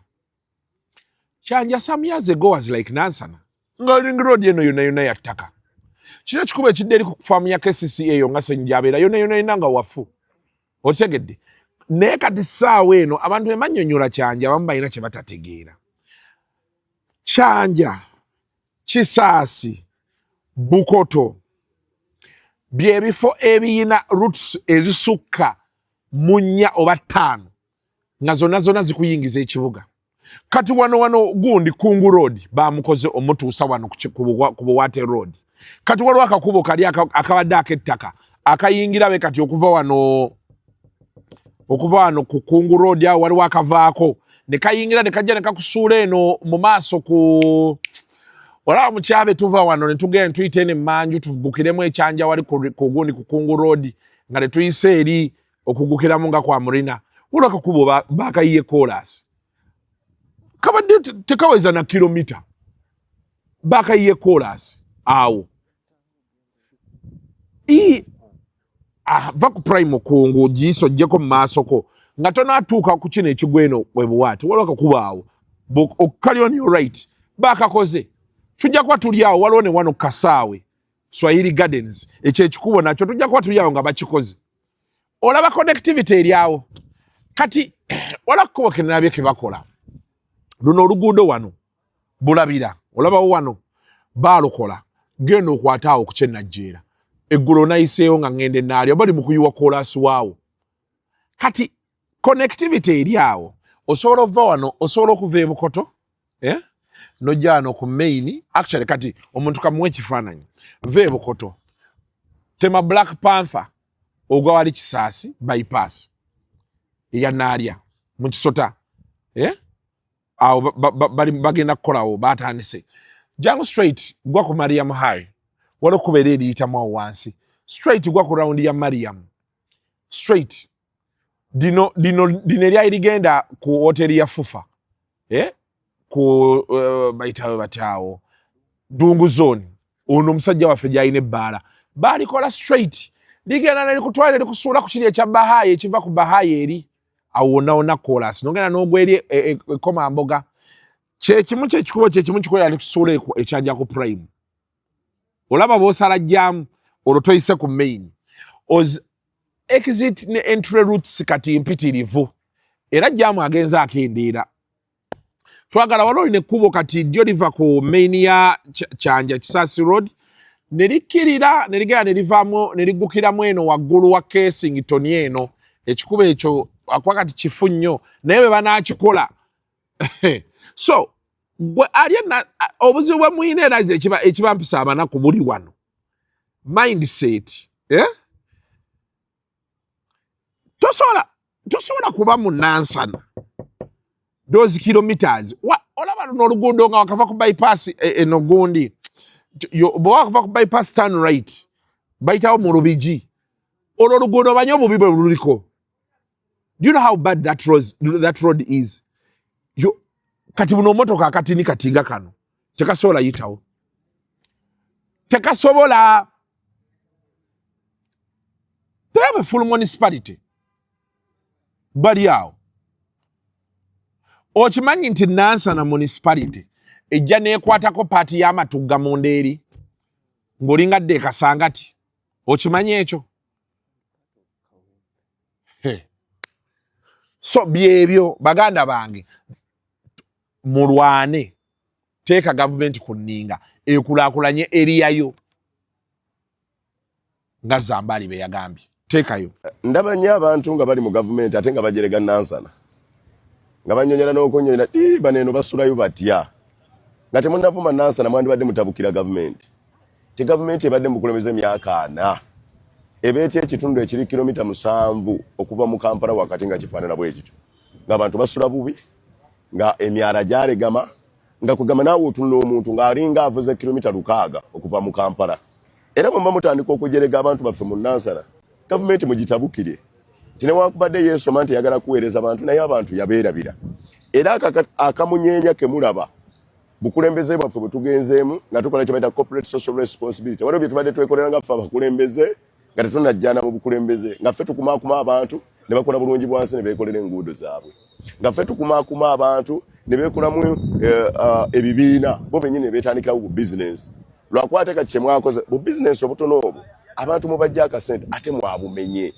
Kyanja some years ago was like Nansana. Nga ring road yeno yona yattaka. Kino kikuba ekidde eri ku faamu ya KCCA eyo nga Senjabeera yona inanga wafu. Otegedde. Naye kati ssaawa eno abantu be bannyonnyola Kyanja abamu balina kye batategeera. Kyanja, Kisaasi, Bukoto, byebifo ebiyina roots ezisukka mu 4 oba 5 nga zonna zikuyingiza ekibuga. Kati wano gundi Kungu Road bamukoze omutuusa wano ku Buwate Road. Kati waliwo akakubo kali akabadde ak'ettaka akayingira be kati okuva wano ku Kungu Road awo waliwo akavaako ne kayingira ne kajja ne kakusuula eno mu maaso ku olaba mukyabe tuva wano ne tugenda tuyite ne Mmanju tugukiremu Ekyanja wali ku gundi ku Kungu Road nga ne tuyise eri okugukiramu nga kwa Murina. Waliwo akakubo bakayiye chorus. Kabadde tekaweza na kilomita. Bakayiye chorus awo. Va ku prime Kungu jiso jeko masoko nga tonatuuka ku kino ekigweno bwe Buwate waliwo akakuba awo okukali on your right bakakoze tujja kuba tuli awo waliwo ne wano Kasaawe Swahili Gardens ekyo ekikubo nakyo tujja kuba tuli awo nga bakikoze olaba connectivity eri awo kati wala kuba kenabye ke bakola luno oluguudo wano bulabira olabawo wano baalokola genda okwata awo ku Kyenajjeera eggulo nayiseeyo nga ngende naalyo bali mu kuyiwa chorus waawo kati connectivity eri awo osobola ova wano osobola okuva e Bukoto nojja wano ku main actually kati omuntu kamuwe ekifaananyi va e Bukoto tema Black Panther ogwa wali Kisaasi bypass eya Naalya mu Kisota awo bagenda kukolawo batandise jangu straight gwa ku Mariam High wala kubeera eriyitamu wansi straight gwa ku round ya Mariam straight dino eryali ligenda ku hoteli ya Fufa ku bayitawe bataawo Dungu zone ono omusajja waffe gyalina ebbaala baalikola straight ligenda nelikutwala likusuula ku kiri ekya Bahayi ekiva ku Bahayi eri awo wonna chorus nogenda n'ogweri Komamboga kyekimu kikolera likusuula ekyanja ku prime olaba boosala jjamu olwo toyise ku main exit ne entry routes kati mpitirivu era jjamu agenza akendeera twagala waliwo olina ekkubo kati ddyo liva ku main ya Kyanja Kisaasi Road ne likkirira ne ligenda ne livaamu ne liggukiramu eno waggulu wa Kensington eno ekikubo ekyo akuba kati kifu nnyo naye bwe banaakikola so gwe alina obuzibu bwe muyina era ekibampisa abanaku buli wano mindset tosobola kuba mu Nansana those kilometers olaba luno oluguudo nga wakava ku bypass eno gundi bwe wakava ku bypass turn right bayitawo mu Lubigi olwo oluguudo banye obubi bwe luliko. Do you know how bad that road is? Kati buno motoka akati ni katinga kano tekasobola yitawo tekasobola. They have a full municipality bali awo okimanyi nti Nansana municipality ejja neekwatako paati y'amatugga mu ndeeri ng'olingadde Kasangati okimanyi ekyo so byebyo baganda bange mulwane teeka gavumenti ku nninga ekulaakulanye eriyayo nga Zambali be yagambye teekayo. Ndaba nnyo abantu nga bali mu gavumenti ate nga bajerega Nansana nga banyonyera n'okonyera baneeno basulayo batya nga temunnavuma Nansana mwandibadde mutabukira gavumenti ti gavumenti ebadde mukulembeza emyaka 4 ebeetya ekitundu ekiri kilomita 7 okuva mu Kampala wakati nga kifaanana bwe kityo ng'abantu basula bubi nga emyala gyalegama nga kugamba naawe otunula omuntu ng'alinga avuze kilomita 600 okuva mu Kampala era bwe mutandika okujerega abantu baffe mu Nansana gavumenti mugitabukire tine wakubadde Yesu manti yagala kuweereza abantu naye abantu yabeerabira era akamunyenya kemulaba bukulembeze bwaffe butugenzeemu nga tukola kye bayita corporate social responsibility waliwo bye tubadde twekolera nga ffe abakulembeze nga tetunajjana mu bukulembeze nga ffe tukumaakuma abantu ne bakola bulungi bwansi ne beekolera enguudo zaabwe nga ffe tukumaakuma abantu ne beekolamu ebibiina bo bennyini ne beetandikirawo bu bizinensi lwakwateka kye mwakoze bu bizinensi obutono obwo abantu mubajja akasente ate mwabumenye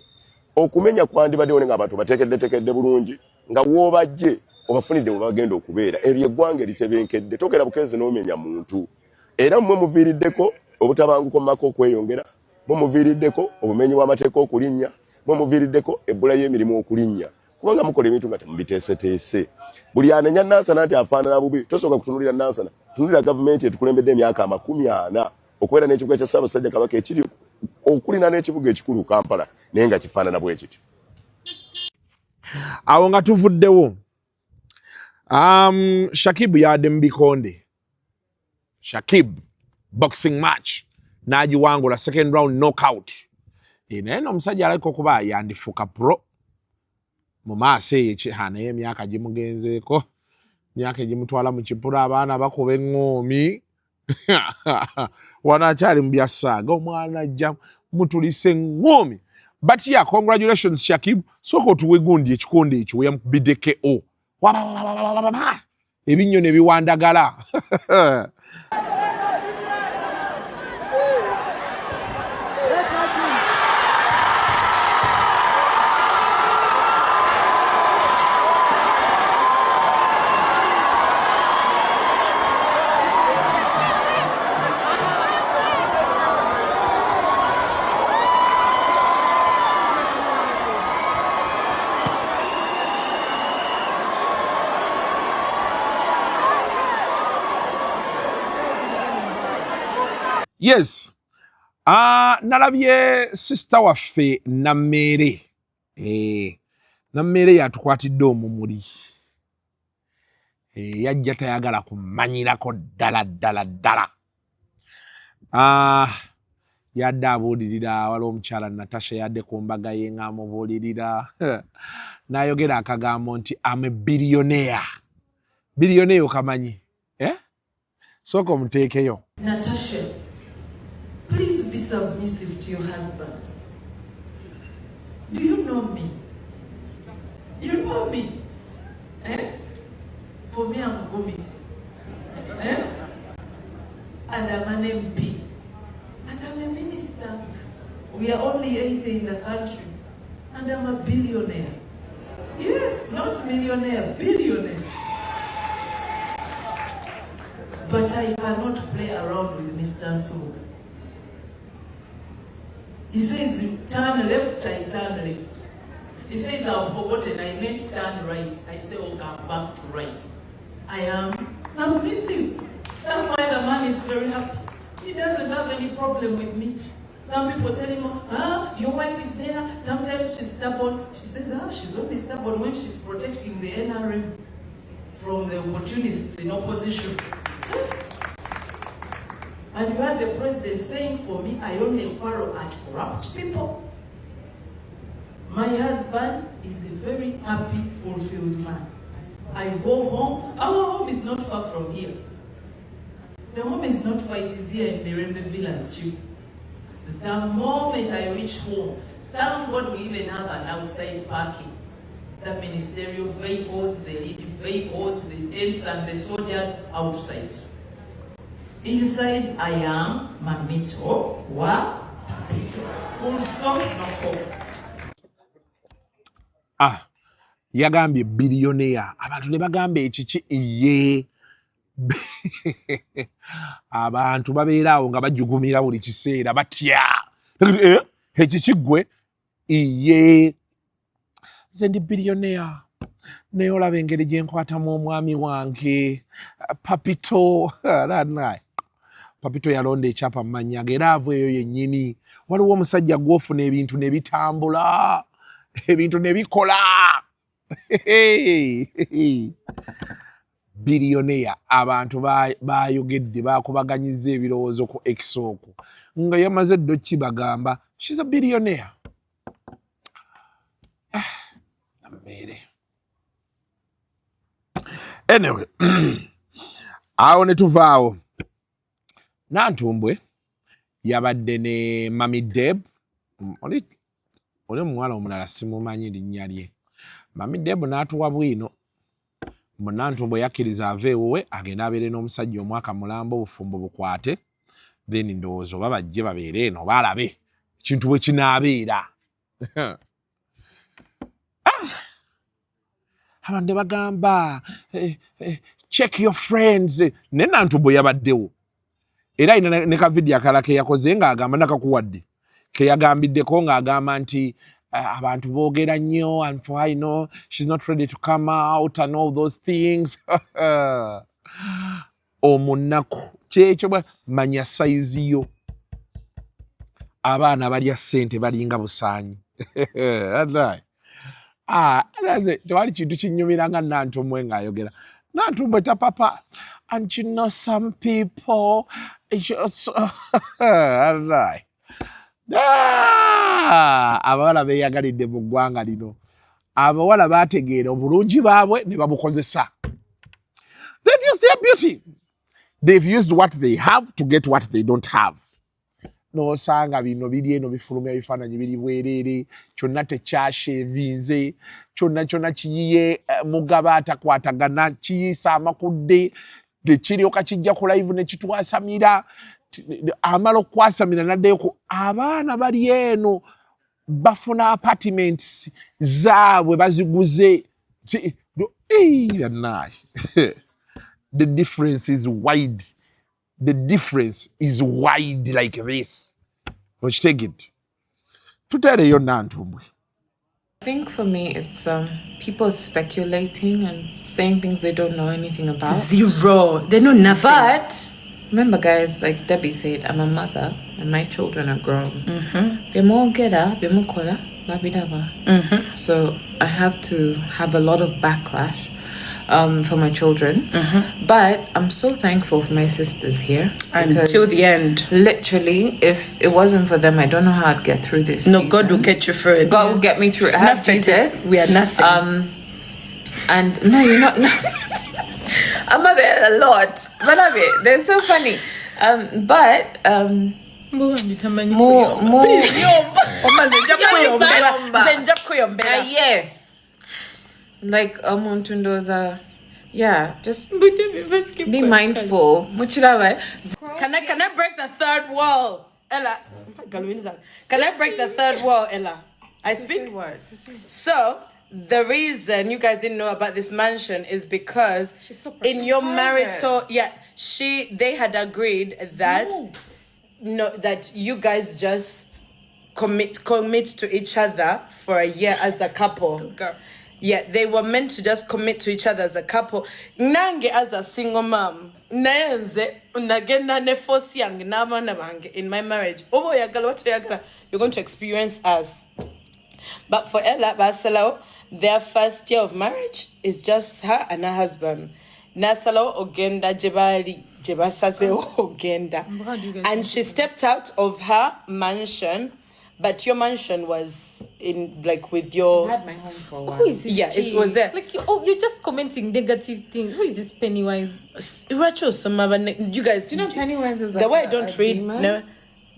okumenya kwandibaddewo ne ng'abantu bateekeddetekedde bulungi nga woobajje obafunidde mwe bagenda okubeera eryo eggwanga eritebenkedde togera bukeezi n'omenya muntu era mmwe muviiriddeko obutabanguko mu maka okweyongera mmwe muviiriddeko obumenyi bw'amateeka okulinnya mmwe muviiriddeko ebbula y'emirimu okulinnya kubanga mukola ebintu nga temubiteeseteese buli anenya Nansana nti afaanana bubi tosooka kutunulira Nansana tunulira gavumenti etukulembedde emyaka 40 okubeera n'ekibuga kya Ssaabasajja Kabaka ekiri okulina n'ekibuga ekikulu Kampala naye nga kifaanana bwe kityo awo nga tuvuddewo Shakib yadde mu bikonde Shakib boxing match n'agiwangula second round knockout naye n'omusajja aliko okuba yandifuka pro mu maaso eyo naye emyaka gimugenzeeko emyaka egimutwala mu kipuro abaana bakuba eŋŋoomi wanakyali mu byasaaga omwana ajja mutulisa eŋŋoomi but yeah congratulations Shakib sooka otuwe gundi ekikonde ekyo we yamukubidde KO ebinnyo ne biwandagala Yes. Nalabye sister waffe Nammere. Nammere yatukwatidde omumuli. Yajja tayagala kumanyirako ddala. Yadde abuulirira waliwo omukyala Natasha yadde ku mbaga ye ng'amubuulirira. N'ayogera akagambo nti I'm a billionaire. Billionaire okamanyi? Sooka omuteekeyo. Natasha. Please be submissive to your husband. Do you know me? You know me? For me, I'm a committee. And I'm an MP. And I'm a minister. We are only 80 in the country. And I'm a billionaire. Yes, not millionaire, billionaire. But I cannot play around with Mr. Soul. He says, turn left, I turn left. He says, I've forgotten, I meant turn right. I say, oh, come back to right. I am submissive. That's why the man is very happy. He doesn't have any problem with me. Some people tell him, your wife is there. Sometimes she's stubborn. She says, she's only stubborn when she's protecting the NRM from the opportunists in opposition. And you had the president saying, for me, I only quarrel at corrupt people. My husband is a very happy, fulfilled man. I go home. Our home is not far from here. The home is not far, it is here in Mirembe Villas, too. The moment I reach home, thank God we even have an outside parking. The ministerial vehicles, the lead vehicles, the tents and the soldiers outside. Inside, I am Mamito wa Papito. Full stop, no call. Yagambye billionaire. Abantu ne bagambye ekiki ye. Abantu babeera awo nga bajugumira buli kiseera batya. Ekiki gwe ye. Nze ndi billionaire. Naye olaba engeri gye nkwatamu omwami wange. Papito. Papito yalonda ekyapa mu mannya ge era ava eyo yennyini. Waliwo omusajja gw'ofuna ebintu ne bitambula. Ebintu ne bikola. Billionaire. Abantu bayogedde bakubaganyizza ebirowoozo ku X okwo. Nga yamaze ddo kibagamba. She's a billionaire. Anyway, awo ne tuvaawo. Nantumbwe yabadde ne Mami Deb. Oli muwala omulala simumanyi linnya lye. Mami Deb n'atuwa bwino. Munantumbwe yakkiriza aveewowe agenda abeere n'omusajja omwaka mulamba obufumbo bukwate. Then ndowooza oba bajje babeere eno balabe ekintu bwe kinaabeera. Abande bagamba check your friends. Ne Nantumbwe yabaddewo. Era ina ne ka video akala ke yakoze ng'agamba nakakuwadde. Ke yagambiddeko ng'agamba nti abantu boogera nnyo and for I know she's not ready to come out and all those things. Omunaku kyekyo bwa manya size yo. Abaana balya ssente balinga busaanyi. Alaze tewali kintu kinnyumira nga Nantumbwe ng'ayogera. Nantumbwe tapapa. And you know some people just alright. Abawala beeyagalidde mu ggwanga lino. Abawala baategeera obulungi baabwe ne babukozesa. They've used their beauty. They've used what they have to get what they don't have. N'osanga bino biri eno bifulumya ebifaananyi biri bwereere, kyonna tekyashevinze, kyonna kiyiye mugaba atakwatagana, kiyisa amakudde, tekiryoka kijja ku live ne kitwasamira, amala okwasamira n'addayo ku abaana bali eno bafuna apartments zaabwe baziguze. The difference is wide. The difference is wide like this. Don't you take it? To tell you, Nantumbwe. I think for me, it's people speculating and saying things they don't know anything about. Zero. They know nothing. But remember, guys, like Debbie said, I'm a mother and my children are grown. So I have to have a lot of backlash for my children. But I'm so thankful for my sisters here. Until the end. Literally, if it wasn't for them, I don't know how I'd get through this. No, God will get you through it. God will get me through it. I have Jesus. We are nothing. And no, you're not nothing. I'm not there a lot. But I mean, they're so funny. Yeah. Like yeah, just be mindful. Can I break the third wall, Ella? Can I break the third wall, Ella? I speak. So the reason you guys didn't know about this mansion is because in your marital, they had agreed that that you guys just commit to each other for a year as a couple. Good girl. Yeah, they were meant to just commit to each other as a couple. Nange as a single mom, naenze unagenda ne force yang n'abaana bange in my marriage. Obo oyagala what oyagala, you're going to experience us. But for Ella Basalo, their first year of marriage is just her and her husband. Nasalo ogenda jebali jebasase ogenda, and she stepped out of her mansion. But your mansion was in like with your. I had my home for a while. Who is this? Yeah, it was there. Like you're just commenting negative things. Who is this Pennywise? You guys. Do you know Pennywise is like the way I don't read? Demon? No,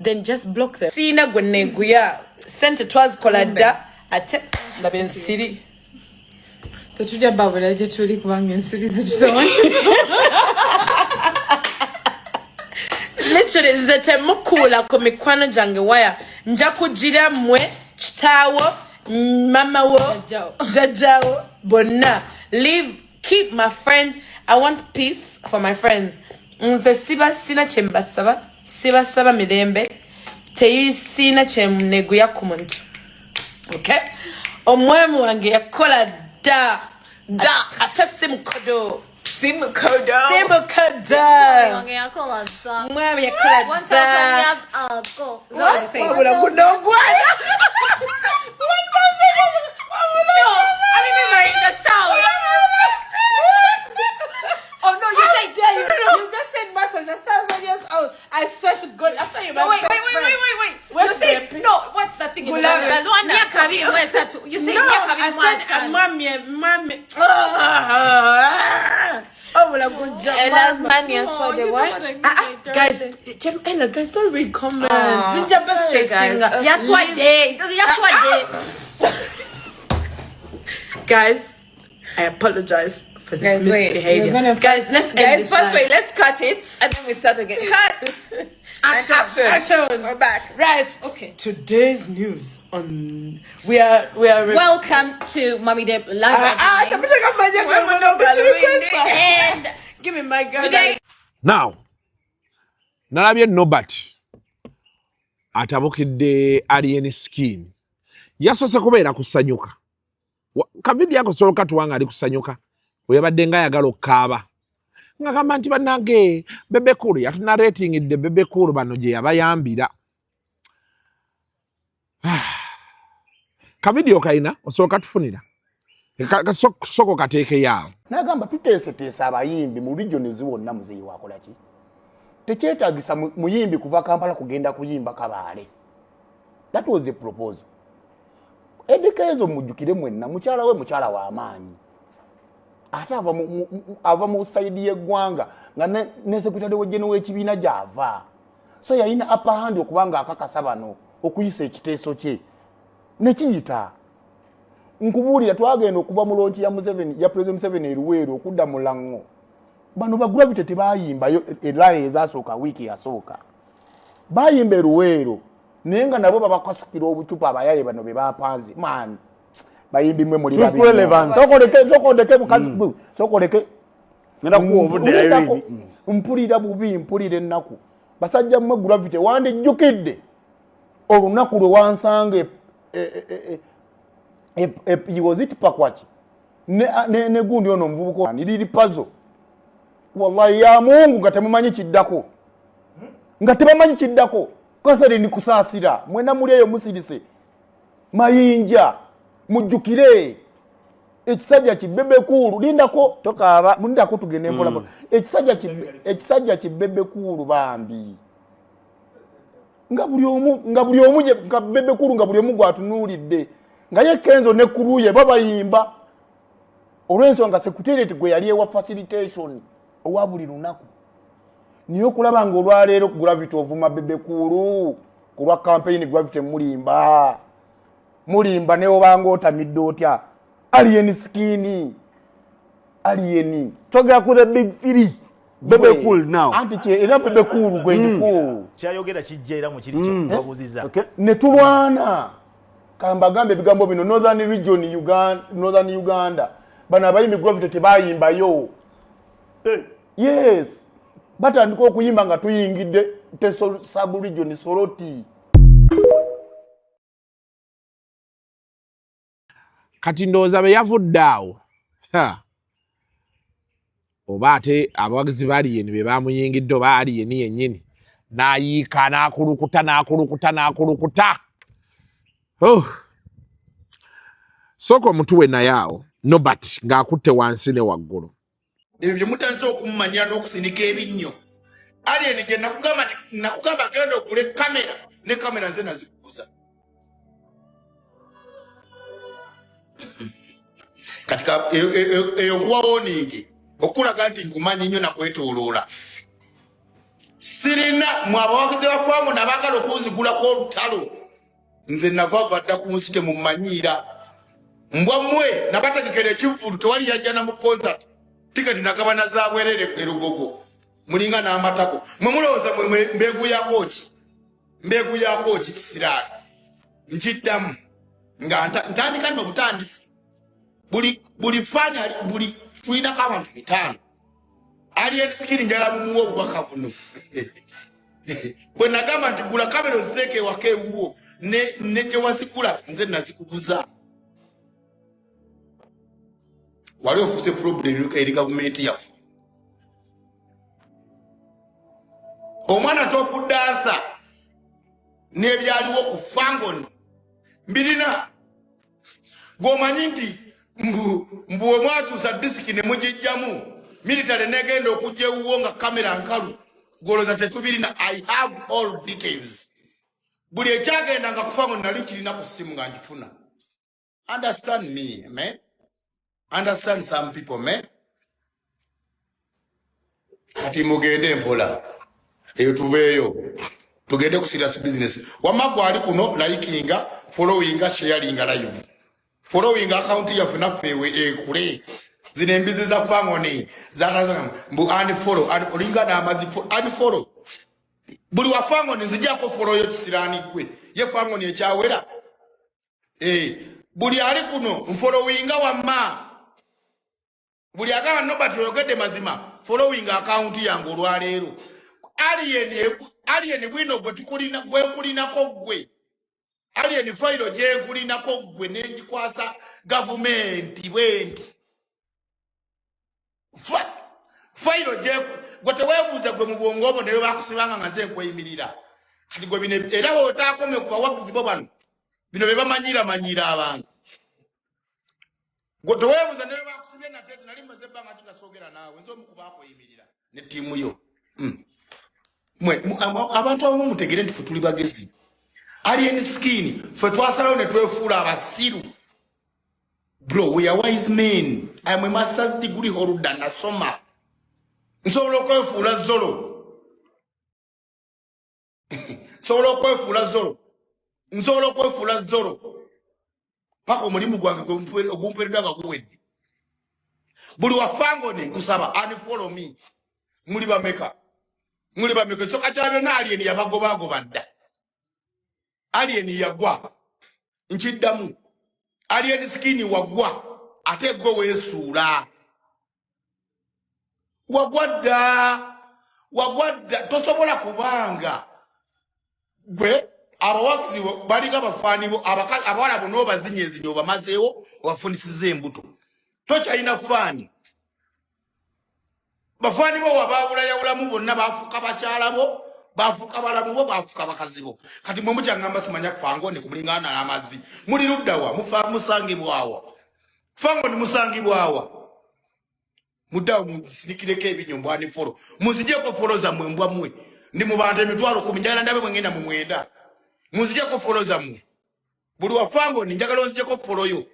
then just block them. Sina gweneguya sent it was kolada ate laben city. Tochuja babula je tuli kubanga ensiri zitone. Literally, nzete mukula ku mikwano jange waya nja kugira mwe chitawo mama wo jajawo bonna keep my friends. I want peace for my friends. Nze siba sina saba mirembe teyi sina neguya ku muntu. Okay, omwami wange yakola da ate simkodo. Simkodo. Mwami yakola da. Oh no, you said yeah, you just said Michael's 1,000 years old. I swear to God, I thought you were wait. You said no. What's the thing? You said Ella's money as for the what? Guys, Ella, guys, don't read comments. Oh, It's just sorry, guys. stressing. Yes, what day? Yes, what day? Guys, I apologize for this Guys, wait, misbehavior. Guys, let's end guys, this first live. wait, let's cut it and then we start again. Cut. Action. We're back. Right. Okay. Today's news on we are Welcome to Mommy Deb Live. and give me my gun. Today. Now, nalabye Nobat atabukidde alien skin. Yasose kubeera kusanyuka. Kavidi yako soloka tuwanga ali kusanyuka. Oyabadde nga yagala okkaaba. Ngagamba nti bannange bebe kulu yatuna rating idde bebe kulu bano gye yabayambira. Kavidiyo kaina osooka tufunira. Soko kateeke yaawo. Nagamba tuteeseteesa abayimbi mu region ziwonna muzeeyi wakola ki? Tekyetaagisa muyimbi kuva Kampala kugenda kuyimba Kabaale. That was the proposal. Edikezo mujjukire mwenna mukyala we mukyala wa amaanyi. Ate ava mu side y'eggwanga nga ne sekretary w'eggeno w'ekibiina gy'ava. So yalina upper hand okubanga akakasa bano okuyisa ekiteeso kye. Ne kiyita. Nkubuulira twagenda okuva mu lonchi ya Museveni ya President Museveni eruweero okudda mu Lango. Bano ba Gravity tebayimbayo elaye ezasooka wiiki yasooka. Bayimba eruweero. Naye nga nabo babakasukira obucupa abayaye bano be bapanze. Man. Bayimbi mwe muri babi. Sokoleke mukazi. Sokoleke. Ngenda ku obudde mpulira bubi mpulire ennaku. Basajja mwe Gravity wande jjukidde. Olunaku lwe wansange yoziti pakwachi ne gundi ono mvubuko niliri puzzle wallahi ya Mungu nga temumanyi kiddako nga tebamanyi kiddako kasere ni kusasira mwena muri eyo musirise mayinja mujjukire ekisajja kibebe kulu lindako tokaaba mundako tugende mpola ekisajja kibebe kulu bambi nga buli omu nga bebe kulu nga buli omu gwatunulidde nga ye Kenzo ne kuruye babayimba olw'ensonga secretariat gwe yali ewa facilitation owa buli lunaku niyo kulaba nga olwaleero Gravity ovuma bebe kulu kulwa campaign Gravity mulimba ne obanga otamidde otya alien skin alien togera ku the big three bebe cool now anti che era bebe kulu gwe cool kyayogera kijja era mu kiri kyo babuziza ne tulwana kambagambe bigambo bino Northern region Northern Uganda bana bayimbi Gravity tebayimba yo yes batandika okuyimba nga tuyingidde sub region Soroti. Kati ndowooza be yavudde awo oba ate abawagizi ba alien be bamuyingidde oba alien yennyini n'ayiika n'akulukuta. Soko omutuwe naye awo Nobat ng'akutte wansi ne waggulu. Ebyo bye mutandise okumumanyira n'okusindika ebinnyo. Alien gye nakugamba genda okule kamera ne kamera nze nazikuguza. Katika eyo kuwa warning okulaga nti nkumanyi nnyo nakwetooloola. Sirina mwabawagizi bafaamu nabagala okunzigulako olutalo. Nze navava dda ku nsi temumanyiira. Mbwa mmwe nabategekera ekivvulu tewali yajja na mu concert. Tiketi nagabana za bwerere erugogo. Mulinga n'amatako. Mwe mulowooza mwe mbegu ya kochi kisiraani. Nkiddamu nga ntandika nno butandisi. Buli fani buli tulinako abantu 5. Alien skin njala mumuwa obubaka buno. Bwe nagamba nti gula kamera oziteeke ewaka ewuwo ne gye wazigula nze nazikuguza. Wali ofuuse problem eri gavumenti yaffe. Omwana topu dansa n'ebyaliwo ku Fangoni mbirina gwomanyi nti mbu we mwakyusa disiki ne mugijjamu military negenda okujja ewuwo nga kamera nkalu gwolooza tetubirina. I have all details. Buli ekyagenda nga ku Fangoni nali kirina ku ssimu nga nkifuna. Understand me, man. Understand some people, man. kati mugende mpola eyo tuveeyo tugende ku serious business wamagwa ali kuno likinga followinga sharinga live followinga account yaffe naffeewe ekule zino embizi za fangoni zataza mbu unfollow olinga n'amazi unfollow buli wa fangoni nzijako follow yo kisirani gwe ye fangoni ekyawera buli ali kuno mfollowinga wamma buli agaba nobati yogedde mazima following account yangu olwaleero alien bwino gwe tukulina gwe kulinako gwe alien file je kulinako gwe nenjikwasa government bwenti file je gwe tewebuuza gwe mu bwongo obwo naye bakusibanga nga nze nkweyimirira kati gwe bine era otaakome ku bawagizi bo bano bino be bamanyira abantu gwe tewebuuza naye bakusibye natete nali mmaze ebbanga tingasogera naawe nze omu kubaakuyimirira ne ttiimu yo abantu abamu mutegere nti ffe tuli bagezi alien skin ffe twasalawo ne twefuula abasiru bro we are wise men I am a master's degree holder nasoma nsobola okwefuula zolo nsobola okwefuula zolo paka omulimu gwange ogumpereddwa nga guwedde buli wafangone nkusaba unfollow me muli bameka soka kya byonna alien yabagobagoba dda alien yagwa nkiddamu alien skin wagwa ate gwe weesuula wagwa dda tosobola kubanga gwe abawagizi balinga bafaani bo abawala bonna obazinyezinye obamazeewo obafunisiza embuto tokyalina faani bafaani bo wabawulayawulamu bonna bafuuka bakyala bo bafuuka balamu bo bafuuka bakazi bo kati mwe mukyangamba simanya kufangone kumulingana n'amazzi muli luddawa musangibwawa fangone musangibwawa muddawo musirikireko ebinyombo ani folo munzijeko folo zammwe mbwa mmwe ndi mu bantu emitwalo 10 njagala ndabe mwengenda mu mwenda munzijeko folo zammwe buli wafangone njagala onzijeko folo yo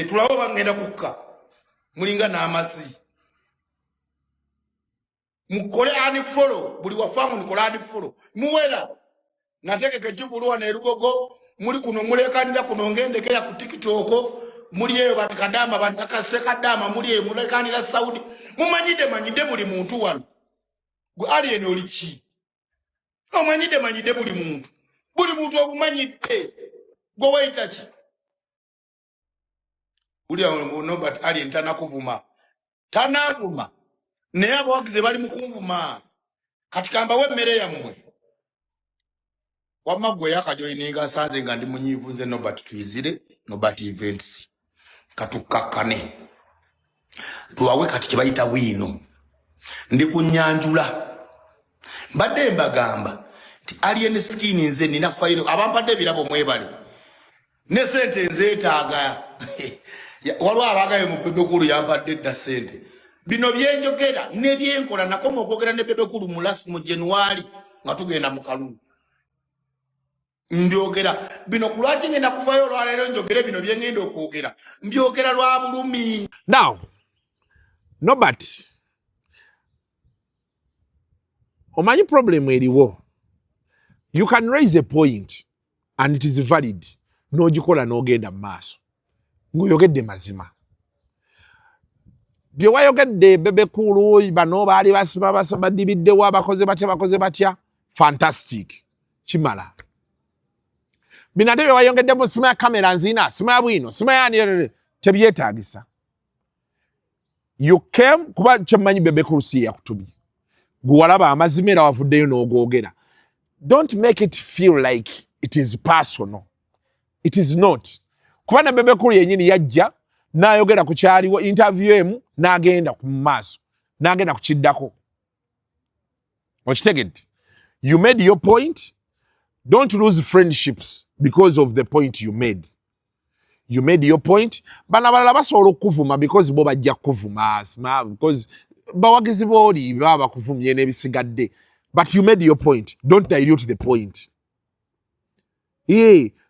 tulawo bangenda kukka mulinga n'amazzi mukole ani follow buli wafangu nikola ani follow muwera natekeke jibuluwa na erugogo muli kuno mulekanira kuno ngendekera ku TikTok muli eyo batakadama batakasekadama muli eyo mulekanira Saudi manyide buli muntu wano gwe alien olichi manyide buli muntu ogumanyide gwe waitachi uli no but alien tanakuvuma naye abawagizi bali mukunvuma kati kambawo emmere yammwe wamma gwe yakajoyininga asanze nga ndi munyiivu nze nobat tuyizire nobat events katukkakane tuwawe kati kyebayita wiino ndi kunyanjula mbadde mbagamba nti alien skin nze nina fayiro abampadde ebirabo mwebale ne sente nzeetaaga waliwo abagayo mu bebekulu yampadde dda sente bino byenjogera ne byenkola nakoma okwogera ne bebekulu mu January nga tugenda mu kalulu mbyogera bino kulwaki ngenda kuvayo olwaleero njogere bino byengenda okwogera mbyogera lwa bulumi. Now Nobat omanyi problem eriwo, you can raise a point and it is valid n'ogikola n'ogenda mu maaso ng'oyogedde mazima. Bye wayogedde bebekulu bano baali badibiddewo abakoze batya fantastic kimala. Bino ate bye wayongeddemu sima ya kamera nzina sima ya bwino sima ya tebyetaagisa. You came kuba kyemmanyi bebekulu si yakutubye guwalaba amazima era wavuddeyo n'ogwogera. Don't make it feel like it is personal. It is not. Kuba na bebekulu yennyini yajja n'ayogera ku kyaliwo interview emu n'agenda ku maaso n'agenda ku kiddako. Okitegedde? You made your point. Don't lose friendships because of the point you made. You made your point. Bana abalala basobola okuvuma because bo bajja kuvuma because bawagizi booli baba kuvumye n'ebisigadde. But you made your point. Don't dilute the point.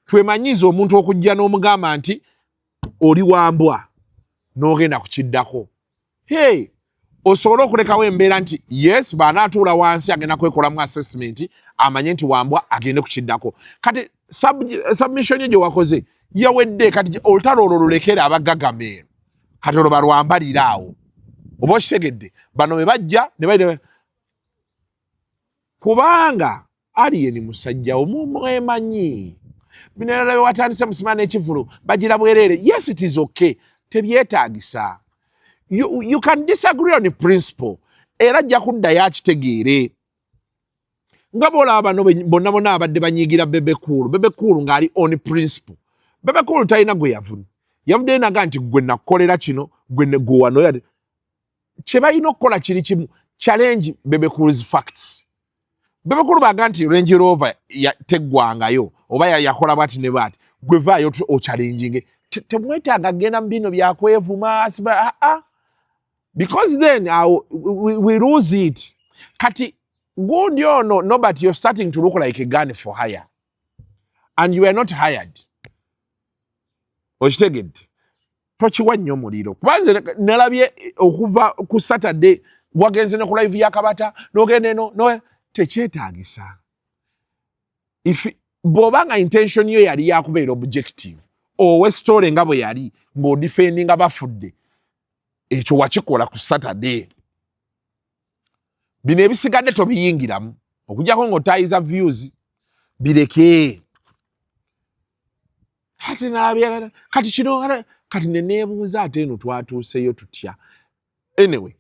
Twemanyiza omuntu okujja n'omugamba nti oli wambwa n'ogenda ku kiddako. osobola okulekawo embeera nti yes banaatuula wansi agenda kwekolamu assessment amanye nti Wambwa agende kukiddako. Kati submission gye wakoze yawedde, kati olutalo olwo lulekere abagagameero kati olwo balwambalira awo. Oba okitegedde bano bwe bajja ne baida kubanga Alien musajja omumwemanyi binera watandise musimana ekivulu bagira bwerere. Yes, it is okay, tebyetaagisa. You can disagree on the principle. Era jja kuddayo akitegeere. Nga boolaba bano bonna bonna abadde banyiigira Bebe Cool ng'ali on principle. Bebe Cool talina gwe yavuna. Yavudde naga nti gwe nakolera kino, gwe wano yali. Kye balina okukola kiri kimu, challenge Bebe Cool's facts. Bebe Cool baga nti Range Rover teggwangayo oba yakola bwati ne bwati. Gwe vaayo ochallenging. Temwetaaga genda mu bino byakwevuma because then we lose it. Kati good no, but you're starting to look like a gun for hire. And you are not hired. Okitegedde. Tokiwa nnyo muliro. Kubanze nalabye okuva ku Saturday wagenze ne ku live ya Kabata n'ogende no tekyetaagisa. If bw'obanga intention yo yali yakubeera objective owe story nga bwe yali ng'odifendinga bafudde ekyo wakikola ku Saturday. Bino ebisigadde tobiyingiramu okujjako ng'otayiza views bireke. Kati nalabye kati kino kati neneebuuza ate eno twatuuseyo tutya. Anyway,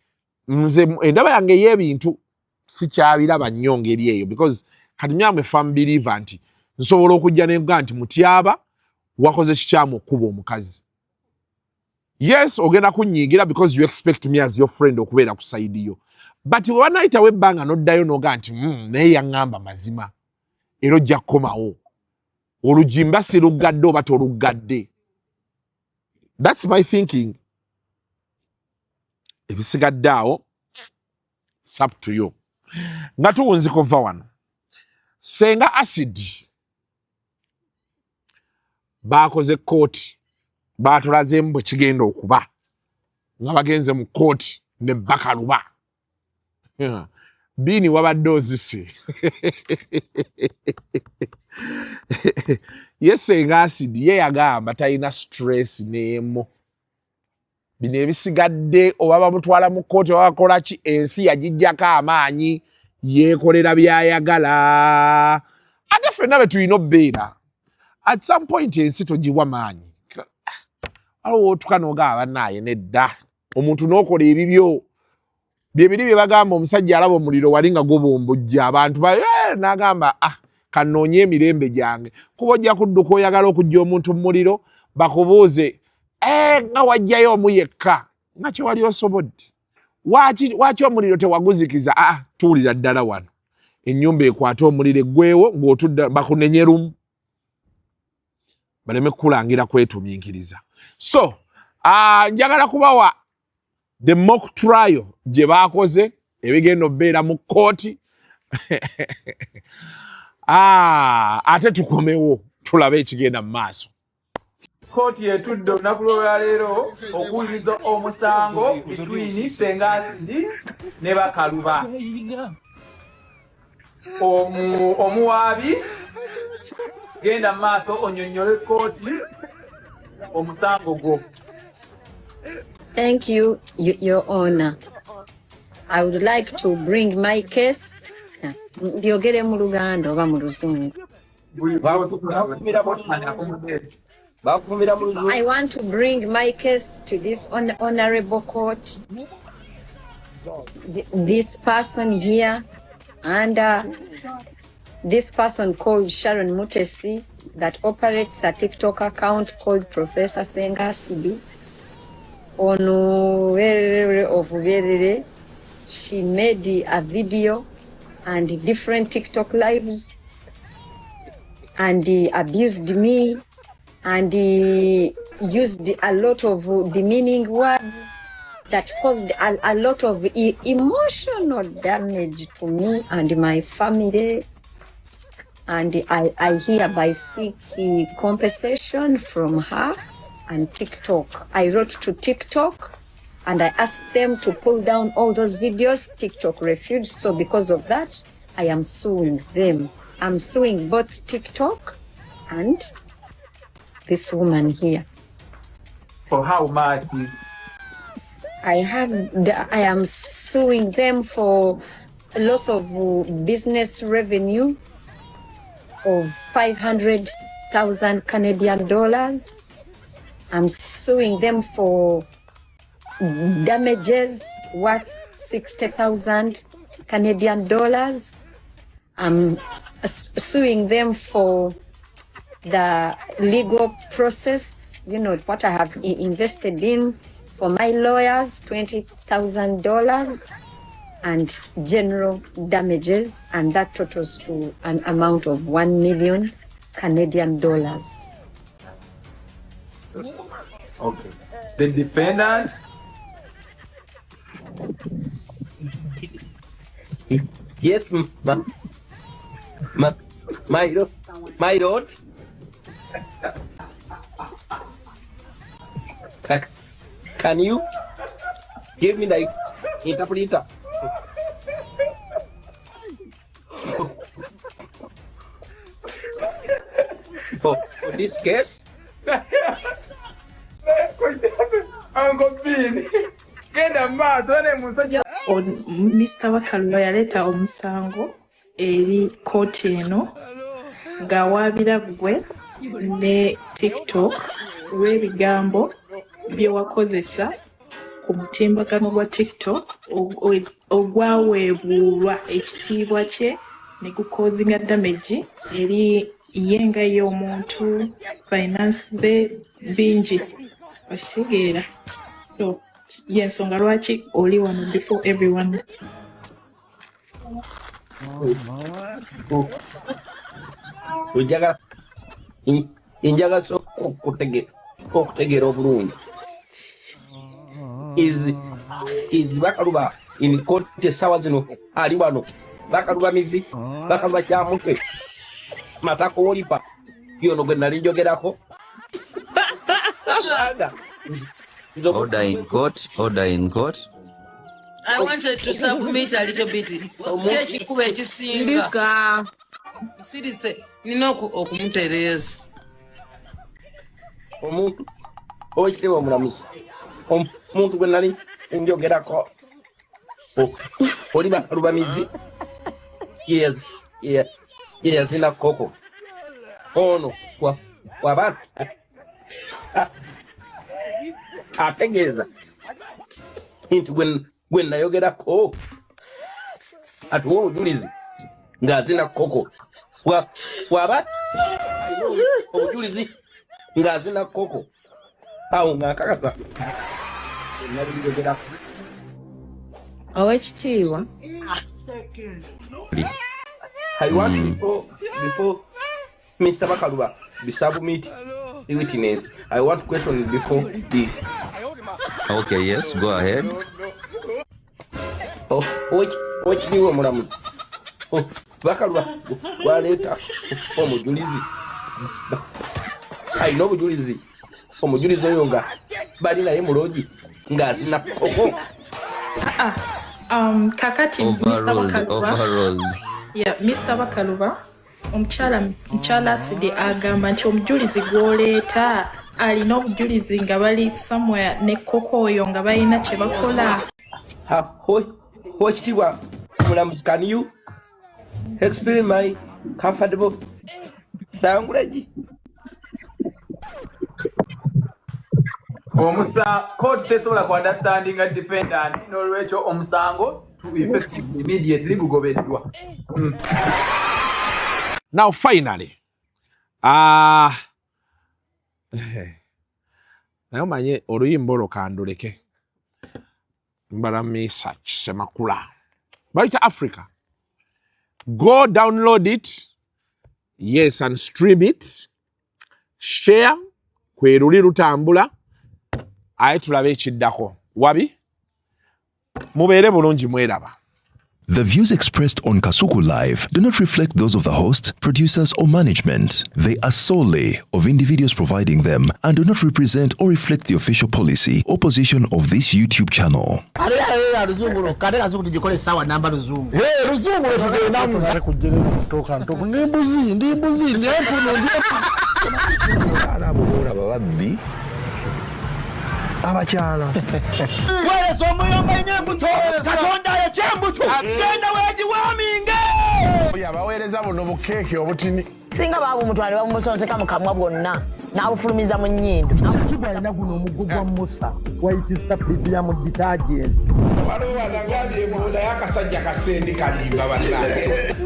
nze endaba yange y'ebintu sikyabiraba nnyo ngeri eyo because kati myamwe fan believer nti nsobola okujja nevuga nti mutyaba wakoze kikyamu okuba omukazi. Yes, ogenda kunyiigira because you expect me as your friend okubeera ku side yo. But wanayitawo ebbanga n'oddayo n'oga nti naye yaŋŋamba mazima era ojja kukomawo. Olugimba si luggadde oba toluggadde. That's my thinking. Ebisigadde awo, it's up to you. Nga tuwunziko va wano. Senga ASIDI baakoze kooti baatulazeemu bwe kigenda okuba nga bagenze mu kooti ne Bakaluba. Bini wabadde ozise. Yes, Senga ASIDI ye yagamba talina stress n'emu. Bino ebisigadde oba bamutwala mu kooti oba bakola ki ensi yagijjako amaanyi yeekolera byayagala. Ate ffenna be tulina obbeera. At some point ensi togiwa maanyi. Awo otuka n'ogamba bannaaye nedda. Omuntu n'okola ebibyo. Byebiri bye bagamba omusajja alaba omuliro wali nga gubumbujja abantu n'agamba kanoonye emirembe gyange. Kuba ojja kudduka oyagala okujja omuntu mu muliro bakubuuze nga wajjayo omu yekka nga kye wali osobodde. Waki omuliro tewaguzikiza? Tuwulira ddala wano. Ennyumba ekwata omuliro eggweewo ng'otudde bakunenyerumu. Baleme kukulangira kwetumiikiriza. So, njagala kubawa the mock trial gye baakoze ebigenda obbeera mu kooti. Ate tukomewo tulabe ekigenda mu maaso. Kooti etudde olunaku lw'olwaleero okuwuliriza omusango between Senga ASIDI ne Bakaluba. Omuwaabi genda mu maaso onnyonnyole kooti omusango gwo. Thank you, Your Honor. I would like to bring my case. Byogere mu Luganda oba mu Luzungu. I want to bring my case to this honorable court. This person here and this person called Sharon Mutesi that operates a TikTok account called Professor Senga ASIDI. On Verere, she made a video and different TikTok lives and abused me and used a lot of demeaning words that caused a lot of emotional damage to me and my family. And I hereby seek compensation from her and TikTok. I wrote to TikTok and I asked them to pull down all those videos. TikTok refused. So because of that, I am suing them. I'm suing both TikTok and this woman here. For how much? I am suing them for loss of business revenue of 500,000 Canadian dollars. I'm suing them for damages worth 60,000 Canadian dollars. I'm suing them for the legal process, you know, what I have invested in for my lawyers, $20,000 and general damages, and that totals to an amount of 1 million Canadian dollars. Okay. The defendant? Yes, my lord. Can you give me the interpreter? For this case? Mr. Bakaluba yaleta omusango eri kooti eno ng'awaabira gwe ne TikTok olw'ebigambo bye wakozesa ku mutimbagano gwa TikTok ogwaweebuulwa ekitiibwa kye ne gukozinga damage eri yenga y'omuntu finance ze bingi okitegeera. So yensonga lwaki oli wano before everyone. Injaga so okutegeera obulungi is Bakaluba in court essaawa zino ali wano. Bakaluba mizi, Bakaluba kyamutwe, matako wolipa yono gwe nali njogerako. Order in court, order in court. I wanted to submit a little bit. Chechi kuba ekisinga. Sirise nina okumutereeza. Omuntu owekitiibwa omulamuzi, omuntu gwe nali njogerako oli Bakaluba mizi yazina koko ono w'abantu ategeeza nti gwe nayogerako atuwa obujulizi ng'azina koko w'abantu obujulizi ng'azina koko awo ng'akakasa nali njogerako. Owekitiibwa, I want before Mr. Bakaluba be submit the witness. I want question before this. Okay, yes, go ahead. Which new mulamuzi? Bakaluba waleta omujulizi. Ayina obujulizi. Omujulizi oyo nga bali naye mulogi ng'azina koko. Kakati Overruled. Yeah, Mr. Bakaluba, omukyala ASIDI agamba nti omujulizi gw'oleeta alina obujulizi nga bali somewhere ne koko oyo nga balina kye bakola. Owekitiibwa mulamuzi, can you explain my comfortable language? Court tesobola ku understanding a defendant n'olwekyo omusango to effective immediately gugobeddwa. Now finally, naye omanye oluyimba olwo kanduleke mbalamisa kisemakula bayita Africa. Go download it, yes, and stream it, share kweruli lutambula aye tulabe ekiddako wabi mubeere bulungi mweraba. The views expressed on Kasuku Live do not reflect those of the hosts, producers, or management. They are solely of individuals providing them and do not represent or reflect the official policy or position of this YouTube channel. Abakyala wale somuyomba nyembuto katonda ya chembuto genda wedi waminge yabaweereza buno bukeeke obutini singa babu mutwale bamusonseka mukamwa bwonna n'abufulumiza mu nnyindo Kibwa alina guno omuggo gwa Musa wayitista premium detergent waliwo wanangaali ebola y'akasajja kasendi kalimba bannange